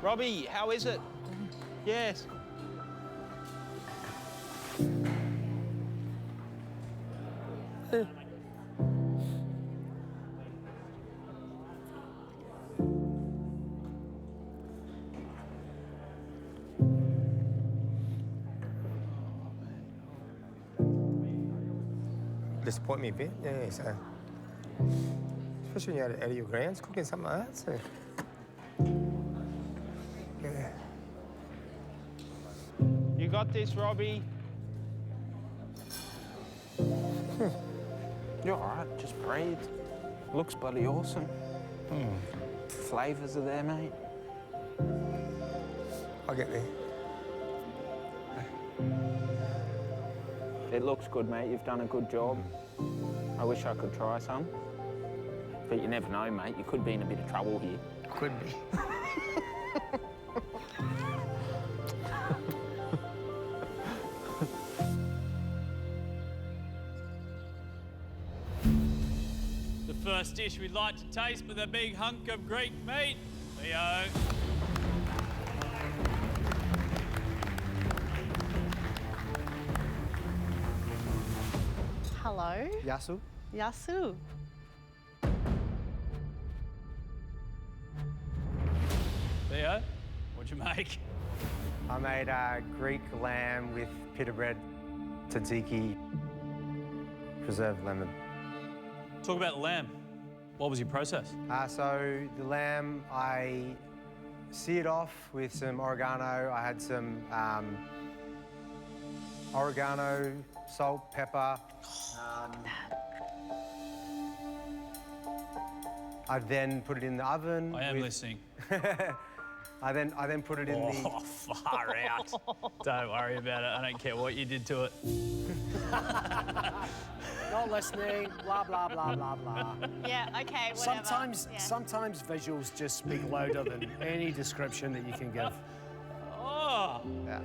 Robbie, how is it? Yes. Disappoint me a bit, yeah, so. Especially when you're out of your grounds, cooking something like that, so. Yeah. You got this, Robbie. You're all right, just breathe. Looks bloody awesome. Flavours are there, mate. I'll get there. It looks good, mate. You've done a good job. I wish I could try some. But you never know, mate. You could be in a bit of trouble here. Could be. The first dish we'd like to taste with a big hunk of Greek meat. Leo. Hello. Yasu? Yasu. Leo, what'd you make? I made Greek lamb with pita bread, tzatziki, preserved lemon. Talk about the lamb. What was your process? So the lamb, I seared off with some oregano. I had some oregano, salt, pepper. I then put it in the oven. I am listening. I then put it in the... Oh, far out. Don't worry about it. I don't care what you did to it. Not listening, blah, blah, blah, blah, blah. Yeah, okay, whatever. Sometimes visuals just speak louder than any description that you can give. Oh. Yeah.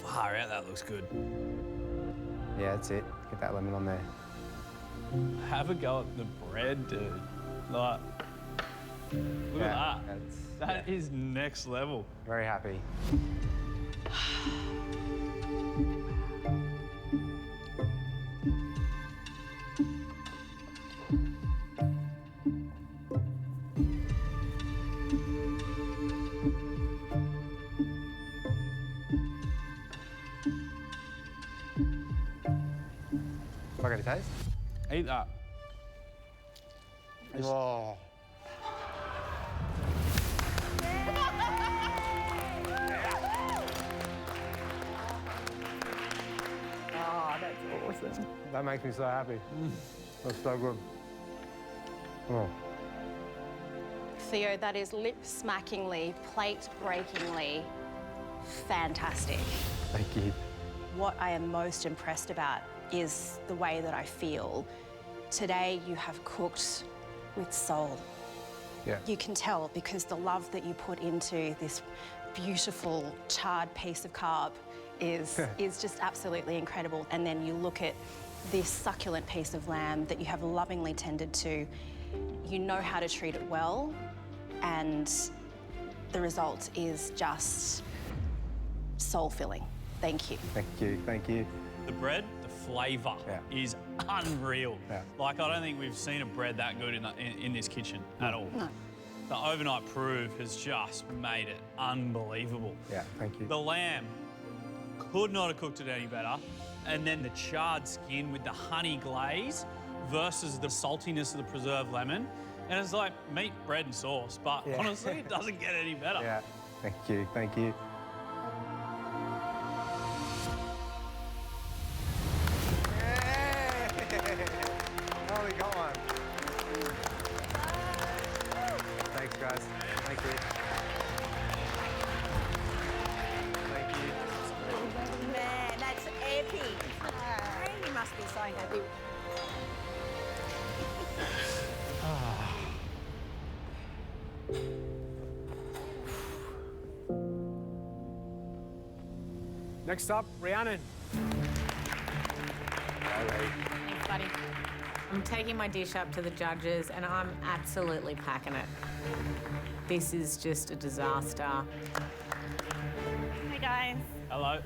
Far out, that looks good. Yeah, that's it. Get that lemon on there. Have a go at the bread, dude. Like, look at that. That is next level. Very happy. I got a taste? Eat that. Oh. Oh, that's awesome. That makes me so happy. That's so good. Oh. Theo, that is lip-smackingly, plate-breakingly fantastic. Thank you. What I am most impressed about is the way that I feel. Today, you have cooked with soul. Yeah. You can tell because the love that you put into this beautiful charred piece of carb is just absolutely incredible. And then you look at this succulent piece of lamb that you have lovingly tended to. You know how to treat it well, and the result is just soul-filling. Thank you. Thank you, thank you. The bread, the flavour is unreal. Like, I don't think we've seen a bread that good in this kitchen at all. No. The overnight proof has just made it unbelievable. Yeah, thank you. The lamb could not have cooked it any better. And then the charred skin with the honey glaze versus the saltiness of the preserved lemon. And it's like meat, bread and sauce, but honestly, it doesn't get any better. Yeah, thank you, thank you. Oh, we got one. Thanks, guys. Thank you. Thank you. Man, that's epic. You must be so happy. Next up, Rhiannon. Thanks, buddy. I'm taking my dish up to the judges and I'm absolutely packing it. This is just a disaster. Hey, guys. Hello.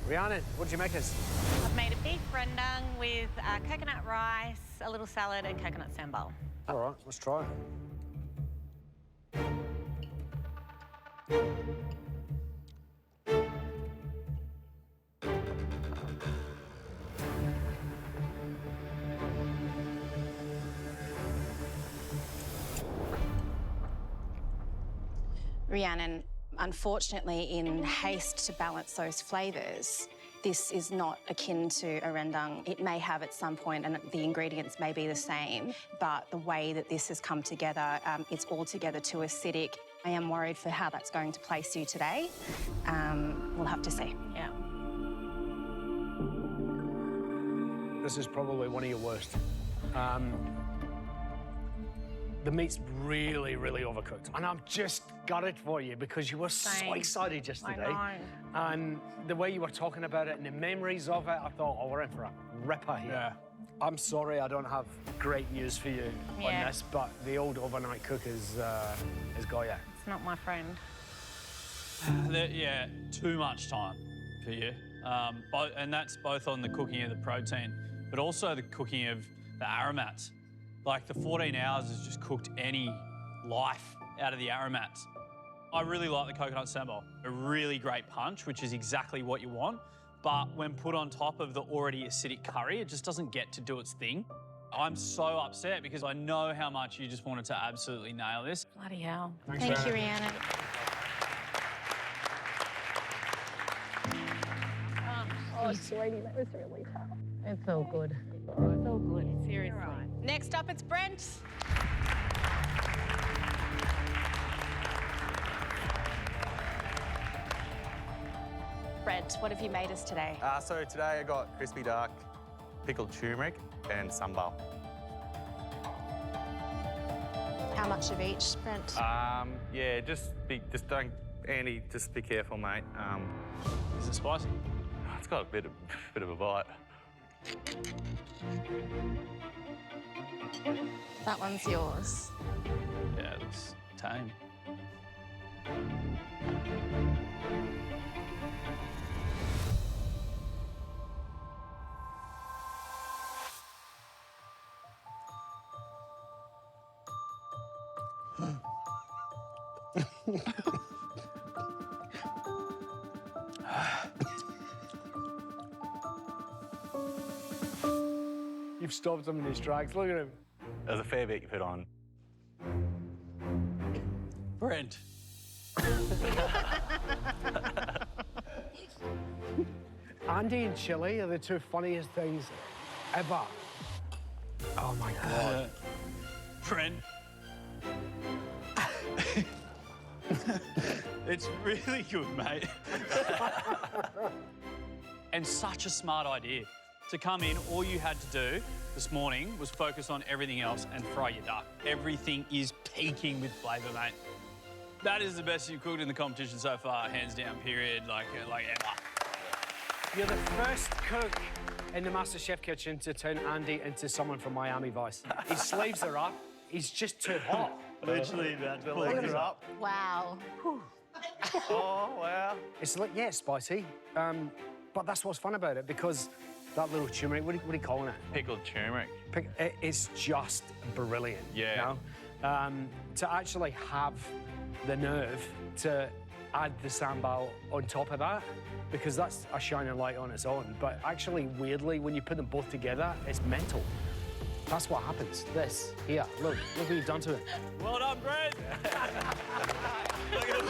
Rhiannon, what did you make us? I've made a beef rendang with coconut rice, a little salad and coconut sambal. All right, let's try it. Rhiannon, unfortunately, in haste to balance those flavours, this is not akin to a rendang. It may have at some point, and the ingredients may be the same, but the way that this has come together, it's altogether too acidic. I am worried for how that's going to place you today. We'll have to see. Yeah. This is probably one of your worst. The meat's really, really overcooked. And I'm just gutted for you because you were so excited yesterday. I know. And the way you were talking about it and the memories of it, I thought, oh, we're in for a ripper here. Yeah. I'm sorry I don't have great news for you on this, but the old overnight cook has got you. It's not my friend. Yeah, too much time for you. And that's both on the cooking of the protein, but also the cooking of the aromats. Like, the 14 hours has just cooked any life out of the aromats. I really like the coconut sambal. A really great punch, which is exactly what you want. But when put on top of the already acidic curry, it just doesn't get to do its thing. I'm so upset because I know how much you just wanted to absolutely nail this. Bloody hell. Thanks, Thank you, Rhiannon. Rhiannon. Oh, sweetie, that was really tough. It's all good. It's all good, seriously. Next up, it's Brent. Brent, what have you made us today? So today I got crispy duck, pickled turmeric, and sambal. How much of each, Brent? Yeah, just don't, Andy, just be careful, mate. Is it spicy? It's got a bit of a bite. That one's yours. Yeah, it looks tame. You've stopped him in his tracks. Look at him. There's a fair bit you put on. Brent. Andy and chili are the two funniest things ever. Oh my God. Brent. It's really good, mate. And such a smart idea. To come in, all you had to do this morning was focus on everything else and fry your duck. Everything is peaking with flavour, mate. That is the best you've cooked in the competition so far, hands down, period, like ever. You're the first cook in the MasterChef kitchen to turn Andy into someone from Miami Vice. His sleeves are up. He's just too hot. Literally about to pull it up. Wow. Oh, wow. It's like, yeah, it's spicy, but that's what's fun about it, because that little turmeric, what are you calling it? Pickled turmeric. It's just brilliant. Yeah. You know? To actually have the nerve to add the sambal on top of that, because that's a shining light on its own. But actually, weirdly, when you put them both together, it's mental. That's what happens. This, here, look what you've done to it. Well done, Brent. Look at him.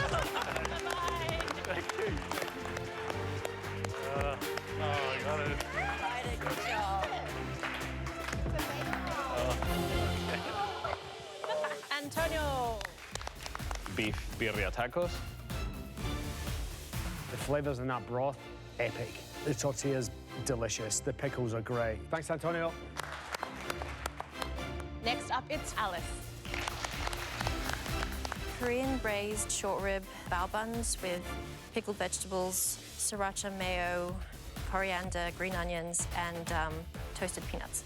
Thank you. Oh, I got it. Good job. Antonio. Beef birria tacos. The flavours in that broth, epic. The tortilla's delicious. The pickles are great. Thanks, Antonio. Next up, it's Alice. Korean braised short rib bao buns with pickled vegetables, sriracha mayo, coriander, green onions, and toasted peanuts.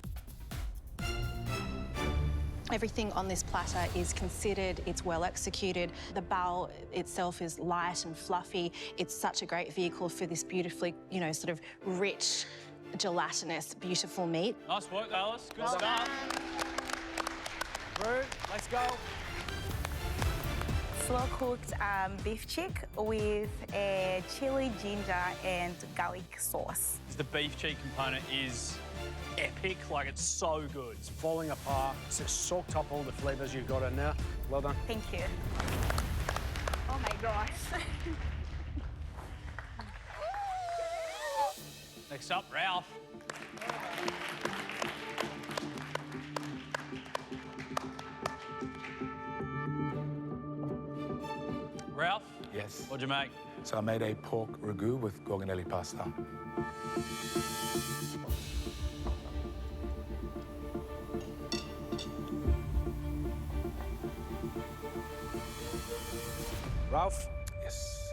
Everything on this platter is considered, it's well executed. The bao itself is light and fluffy. It's such a great vehicle for this beautifully, you know, sort of rich, gelatinous, beautiful meat. Nice work, Alice. Good Well start. Ruth, let's go. Slow-cooked beef cheek with a chili, ginger, and garlic sauce. The beef cheek component is epic, like it's so good. It's falling apart. It's soaked up all the flavours you've got in there. Well done. Thank you. Oh my gosh. Next up, Ralph. Ralph? Yes. What'd you make? So I made a pork ragu with gorgonelli pasta. Ralph? Yes.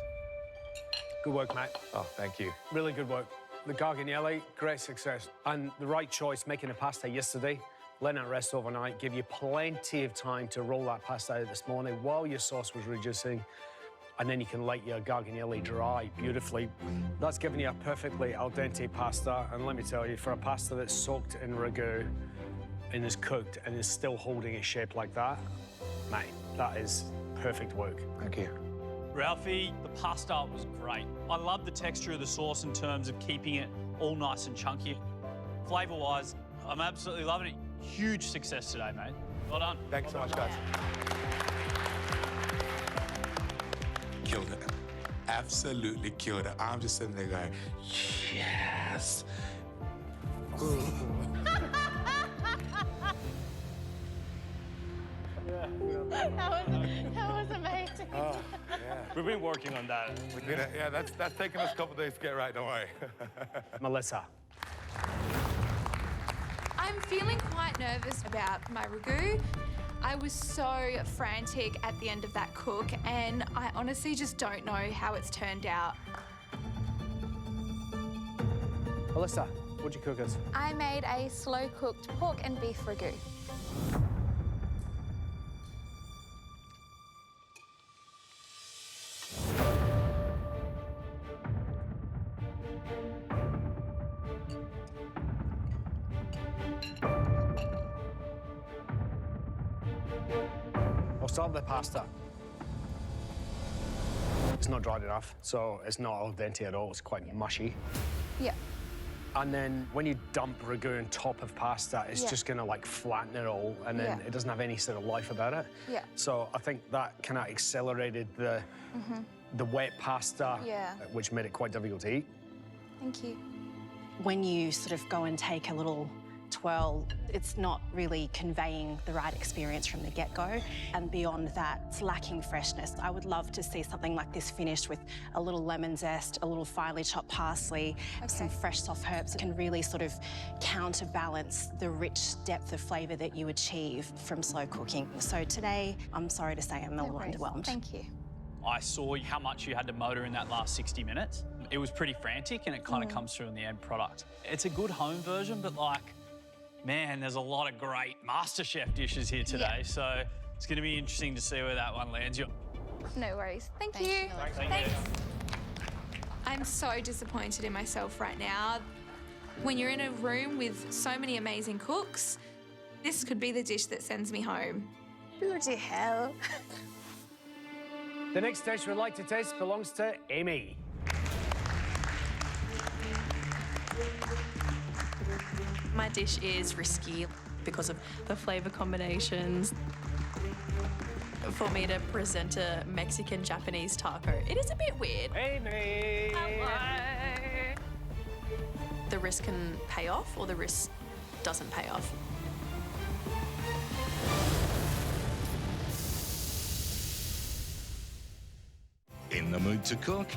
Good work, mate. Oh, thank you. Really good work. The garganelli, great success. And the right choice, making the pasta yesterday, letting it rest overnight, give you plenty of time to roll that pasta out this morning while your sauce was reducing, and then you can let your garganelli dry beautifully. That's giving you a perfectly al dente pasta, and let me tell you, for a pasta that's soaked in ragu and is cooked and is still holding its shape like that, mate, that is perfect work. Thank you. Ralphie, the pasta was great. I love the texture of the sauce in terms of keeping it all nice and chunky. Flavour-wise, I'm absolutely loving it. Huge success today, mate. Well done. Thanks so much, guys. Killed it. Absolutely killed it. I'm just sitting there going, yes. That was amazing. Oh, yeah. We've been working on that. Yeah, that's taken us a couple of days to get right, don't worry. Melissa. I'm feeling quite nervous about my ragu. I was so frantic at the end of that cook, and I honestly just don't know how it's turned out. Melissa, what'd you cook us? I made a slow-cooked pork and beef ragu. I'll start with the pasta. It's not dried enough, so it's not al dente at all. It's quite mushy. Yeah. And then when you dump ragu on top of pasta, it's just gonna like flatten it all, and then it doesn't have any sort of life about it. Yeah. So I think that kind of accelerated the wet pasta, which made it quite difficult to eat. Thank you. When you sort of go and take a little twirl, it's not really conveying the right experience from the get-go. And beyond that, it's lacking freshness. I would love to see something like this finished with a little lemon zest, a little finely chopped parsley, some fresh soft herbs that can really sort of counterbalance the rich depth of flavour that you achieve from slow cooking. So today, I'm sorry to say I'm a little underwhelmed. Thank you. I saw how much you had to motor in that last 60 minutes. It was pretty frantic, and it kind of comes through in the end product. It's a good home version, but like, man, there's a lot of great MasterChef dishes here today, so it's going to be interesting to see where that one lands you. No worries. Thank you. Thanks. I'm so disappointed in myself right now. When you're in a room with so many amazing cooks, this could be the dish that sends me home. Bloody hell. The next dish we'd like to taste belongs to Amy. My dish is risky because of the flavour combinations. For me to present a Mexican-Japanese taco, it is a bit weird. Amy! Hello! The risk can pay off, or the risk doesn't pay off. In the mood to cook?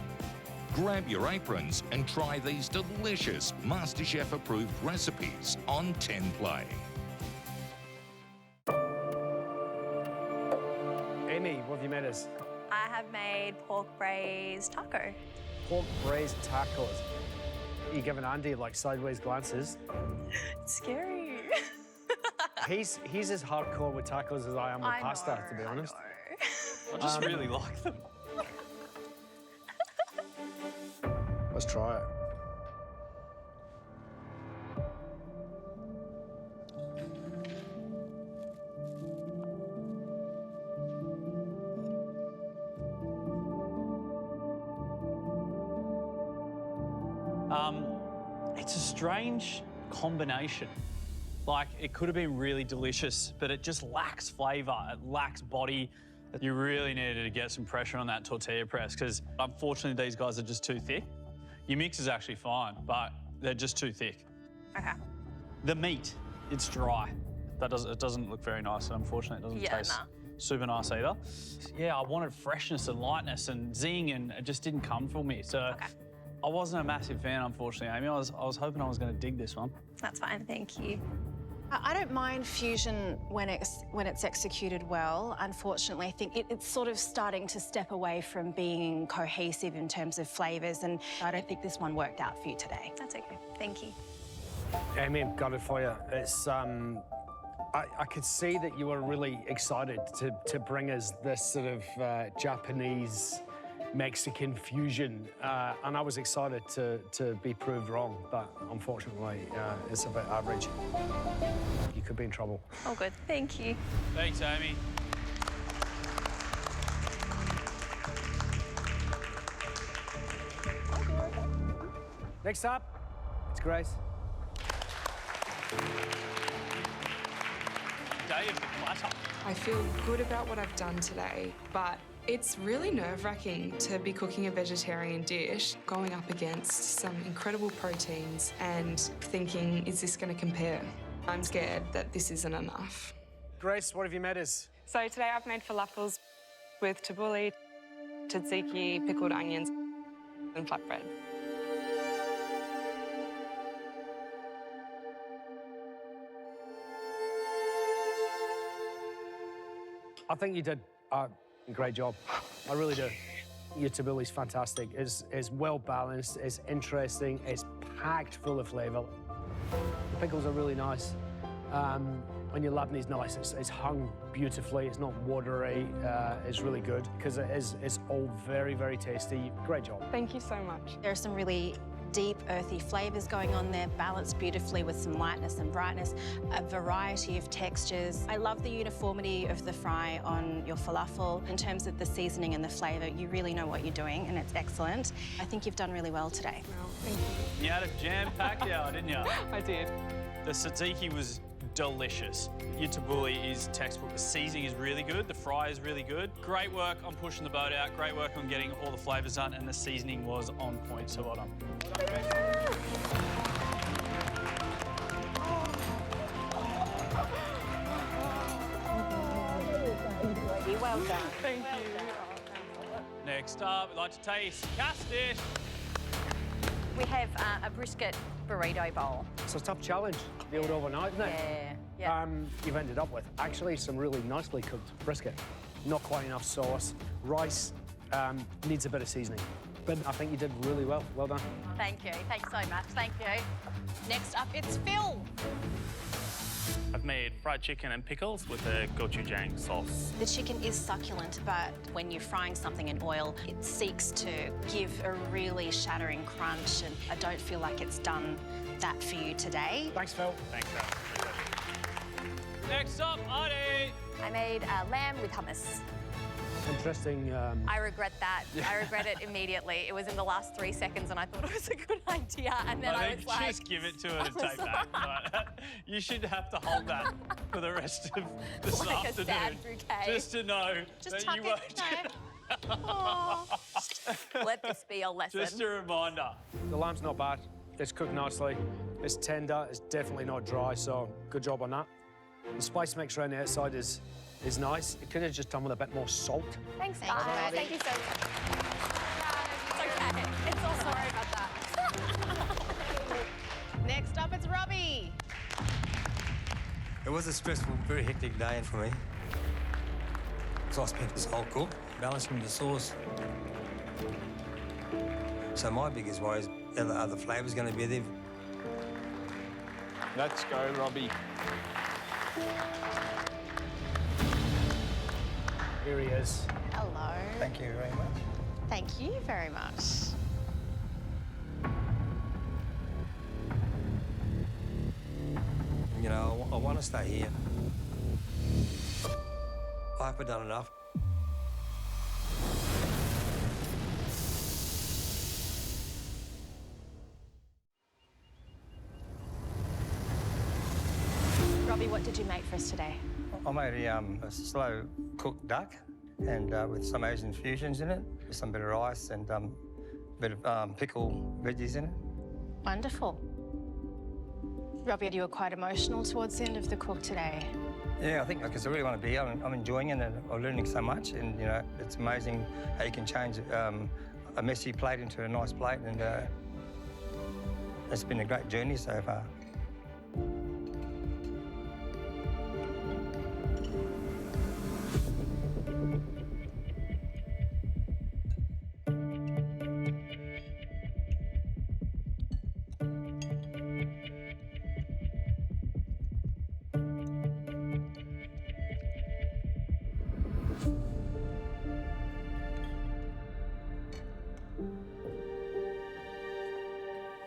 Grab your aprons and try these delicious MasterChef approved recipes on 10 Play. Amy, what have you made us? I have made pork braised taco. Pork braised tacos. You giving Andy like sideways glances. It's scary. He's as hardcore with tacos as I am with pasta, to be honest. I just really like them. Let's try it. It's a strange combination. Like, it could have been really delicious, but it just lacks flavour, it lacks body. You really needed to get some pressure on that tortilla press, because unfortunately these guys are just too thick. Your mix is actually fine, but they're just too thick. Okay. The meat, it's dry. It doesn't look very nice, and unfortunately it doesn't taste super nice either. Yeah, I wanted freshness and lightness and zing, and it just didn't come for me. So I wasn't a massive fan, unfortunately, Amy. I was hoping I was going to dig this one. That's fine, thank you. I don't mind fusion when it's executed well. Unfortunately, I think it's sort of starting to step away from being cohesive in terms of flavours, and I don't think this one worked out for you today. That's okay, thank you. Amy, I've got it for you. It's I could see that you were really excited to bring us this sort of Japanese Mexican fusion, and I was excited to be proved wrong, but unfortunately, it's a bit average. You could be in trouble. All good, thank you. Thanks, Amy. Next up, it's Grace. Day of the platter. I feel good about what I've done today, but it's really nerve-wracking to be cooking a vegetarian dish, going up against some incredible proteins and thinking, is this going to compare? I'm scared that this isn't enough. Grace, what have you made us? So today I've made falafels with tabbouleh, tzatziki, pickled onions and flatbread. I think you did a great job. I really do. Your tabbouleh's fantastic. It's well balanced, it's interesting, it's packed full of flavour. The pickles are really nice. And your Lebanese nice. It's hung beautifully. It's not watery. It's really good because it's all very, very tasty. Great job. Thank you so much. There are some really deep, earthy flavours going on there, balanced beautifully with some lightness and brightness, a variety of textures. I love the uniformity of the fry on your falafel. In terms of the seasoning and the flavour, you really know what you're doing and it's excellent. I think you've done really well today. Well, thank you. You had a jam-packed hour, didn't you? I did. The tzatziki was delicious. Your tabbouleh is textbook. The seasoning is really good. The fry is really good. Great work on pushing the boat out. Great work on getting all the flavours done, and the seasoning was on point. So well done. Well done. Thank you. Next up, we'd like to taste cast dish. We have a brisket burrito bowl. It's a tough challenge, the old overnight, isn't it? Yeah. You've ended up with actually some really nicely cooked brisket. Not quite enough sauce. Rice needs a bit of seasoning. But I think you did really well. Well done. Thank you. Thanks so much. Thank you. Next up, it's Phil. I've made fried chicken and pickles with a gochujang sauce. The chicken is succulent, but when you're frying something in oil, it seeks to give a really shattering crunch, and I don't feel like it's done that for you today. Thanks, Phil. Thanks, Phil. Next up, Artie. I made lamb with hummus. Interesting. I regret that. I regret it immediately. It was in the last 3 seconds and I thought it was a good idea. And then I was like... just give it to her to take back. But you should have to hold that for the rest of this Like afternoon. a sad bouquet. Just to know Just that tuck you it, won't... Aw. Let this be a lesson. Just a reminder. The lamb's not bad. It's cooked nicely. It's tender. It's definitely not dry, so good job on that. The spice mix around the outside is nice. It could have just done with a bit more salt. Thanks, Thank you, Abby. Thank you so much. It's okay. It's all sorry about that. Next up, it's Robbie. It was a stressful, very hectic day for me. So I spent this whole cook balancing the sauce. So my biggest worry is are the flavours going to be there? Let's go, Robbie. Here he is. Hello. Thank you very much. Thank you very much. You know, I want to stay here. I haven't done enough. Robbie, what did you make for us today? I made a slow-cooked duck and with some Asian fusions in it, with some bit of rice and a bit of pickled veggies in it. Wonderful. Robbie, you were quite emotional towards the end of the cook today. Yeah, I think because I really want to be here. I'm enjoying it and I'm learning so much. And, you know, it's amazing how you can change a messy plate into a nice plate. And it's been a great journey so far.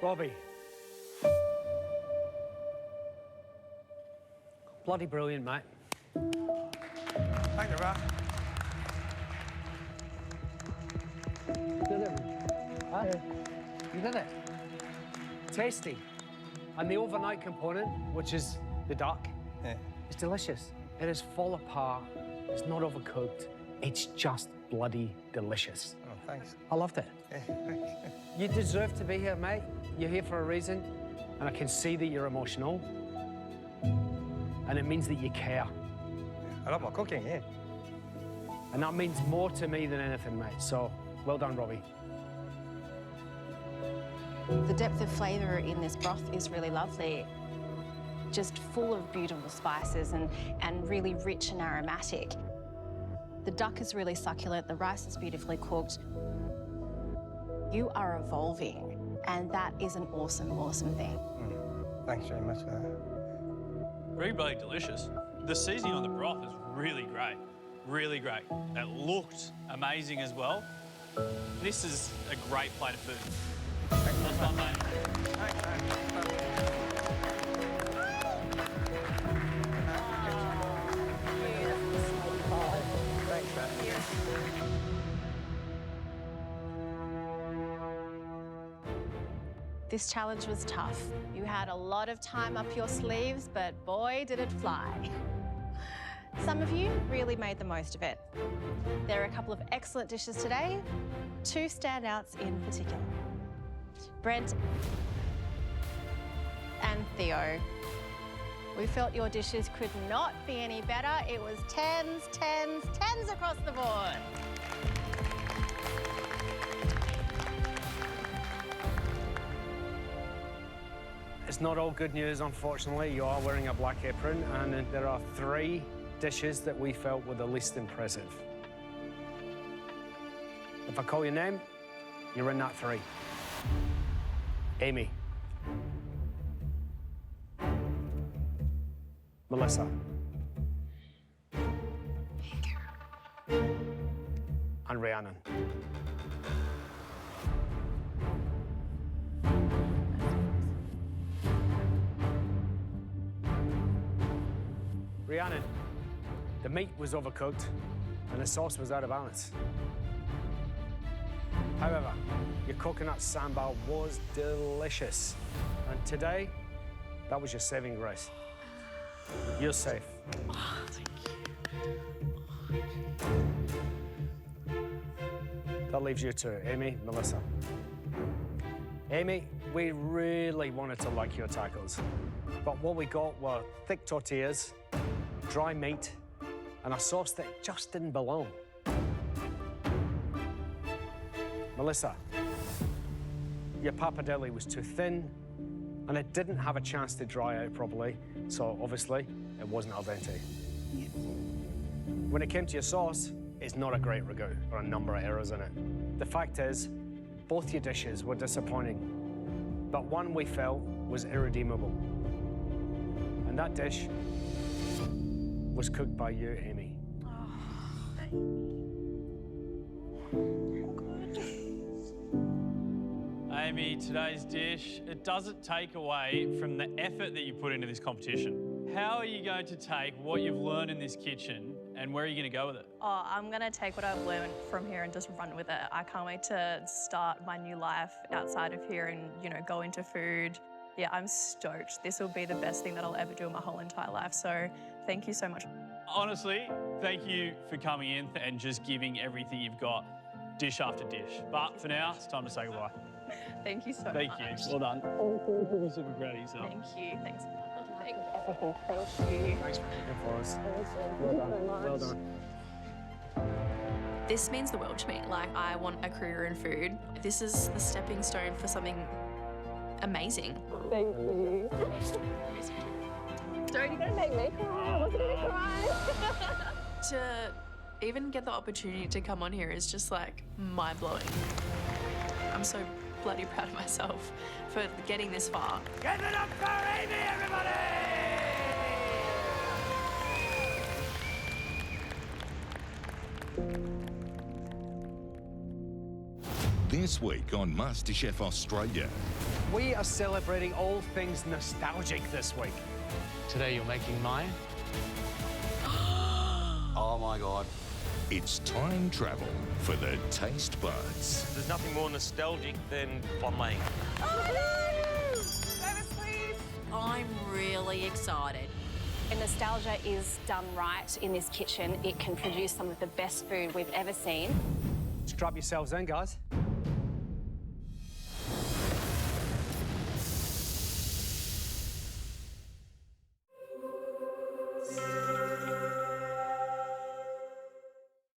Robbie. Bloody brilliant, mate. Thank you, Rob. You did it. Huh? You did it. tasty. And the overnight component, which is the duck, is delicious. It is full apart. It's not overcooked. It's just bloody delicious. Oh, thanks. I loved it. You deserve to be here, mate. You're here for a reason, and I can see that you're emotional. And it means that you care. I love my cooking, yeah. And that means more to me than anything, mate. So, well done, Robbie. The depth of flavour in this broth is really lovely. Just full of beautiful spices and really rich and aromatic. The duck is really succulent, the rice is beautifully cooked. You are evolving, and that is an awesome, awesome thing. Thanks very much for that. Really bloody delicious. The seasoning on the broth is really great. Really great. It looked amazing as well. This is a great plate of food. That's fun, mate. This challenge was tough. You had a lot of time up your sleeves, but boy, did it fly. Some of you really made the most of it. There are a couple of excellent dishes today, 2 standouts in particular. Brent and Theo. We felt your dishes could not be any better. It was 10s, 10s, 10s across the board. It's not all good news, unfortunately. You are wearing a black apron, and there are 3 dishes that we felt were the least impressive. If I call your name, you're in that 3. Amy. Melissa. And Rhiannon. Rhiannon, the meat was overcooked and the sauce was out of balance. However, your coconut sambal was delicious. And today, that was your saving grace. You're safe. Oh, thank you. That leaves you 2, Amy, Melissa. Amy, we really wanted to like your tacos, but what we got were thick tortillas, dry meat, and a sauce that just didn't belong. Melissa, your pappardelle was too thin, and it didn't have a chance to dry out properly, so obviously it wasn't al dente. When it came to your sauce, it's not a great ragu. There are a number of errors in it. The fact is, both your dishes were disappointing, but one we felt was irredeemable. And that dish was cooked by you, Amy. Amy, today's dish, it doesn't take away from the effort that you put into this competition. How are you going to take what you've learned in this kitchen and where are you going to go with it? Oh, I'm going to take what I've learned from here and just run with it. I can't wait to start my new life outside of here and, you know, go into food. Yeah, I'm stoked. This will be the best thing that I'll ever do in my whole entire life. So thank you so much. Honestly, thank you for coming in and just giving everything you've got, dish after dish. But for now, it's time to say goodbye. Thank you so much. Thank you. Well done. I'm super proud of yourself. Thank you. Thanks. Thank you. Thanks for cooking for us. Well done. Well done. This means the world to me. Like, I want a career in food. This is the stepping stone for something amazing. Thank you. Don't You're gonna make me cry. I wasn't gonna cry. To even get the opportunity to come on here is just like mind-blowing. I'm so bloody proud of myself for getting this far. Give it up for Amy, everybody! This week on MasterChef Australia. We are celebrating all things nostalgic this week. Today you're making mine. Oh my God. It's time travel for the taste buds. There's nothing more nostalgic than fondling. Oh no! I'm really excited. When nostalgia is done right in this kitchen, it can produce some of the best food we've ever seen. Strap yourselves in, guys.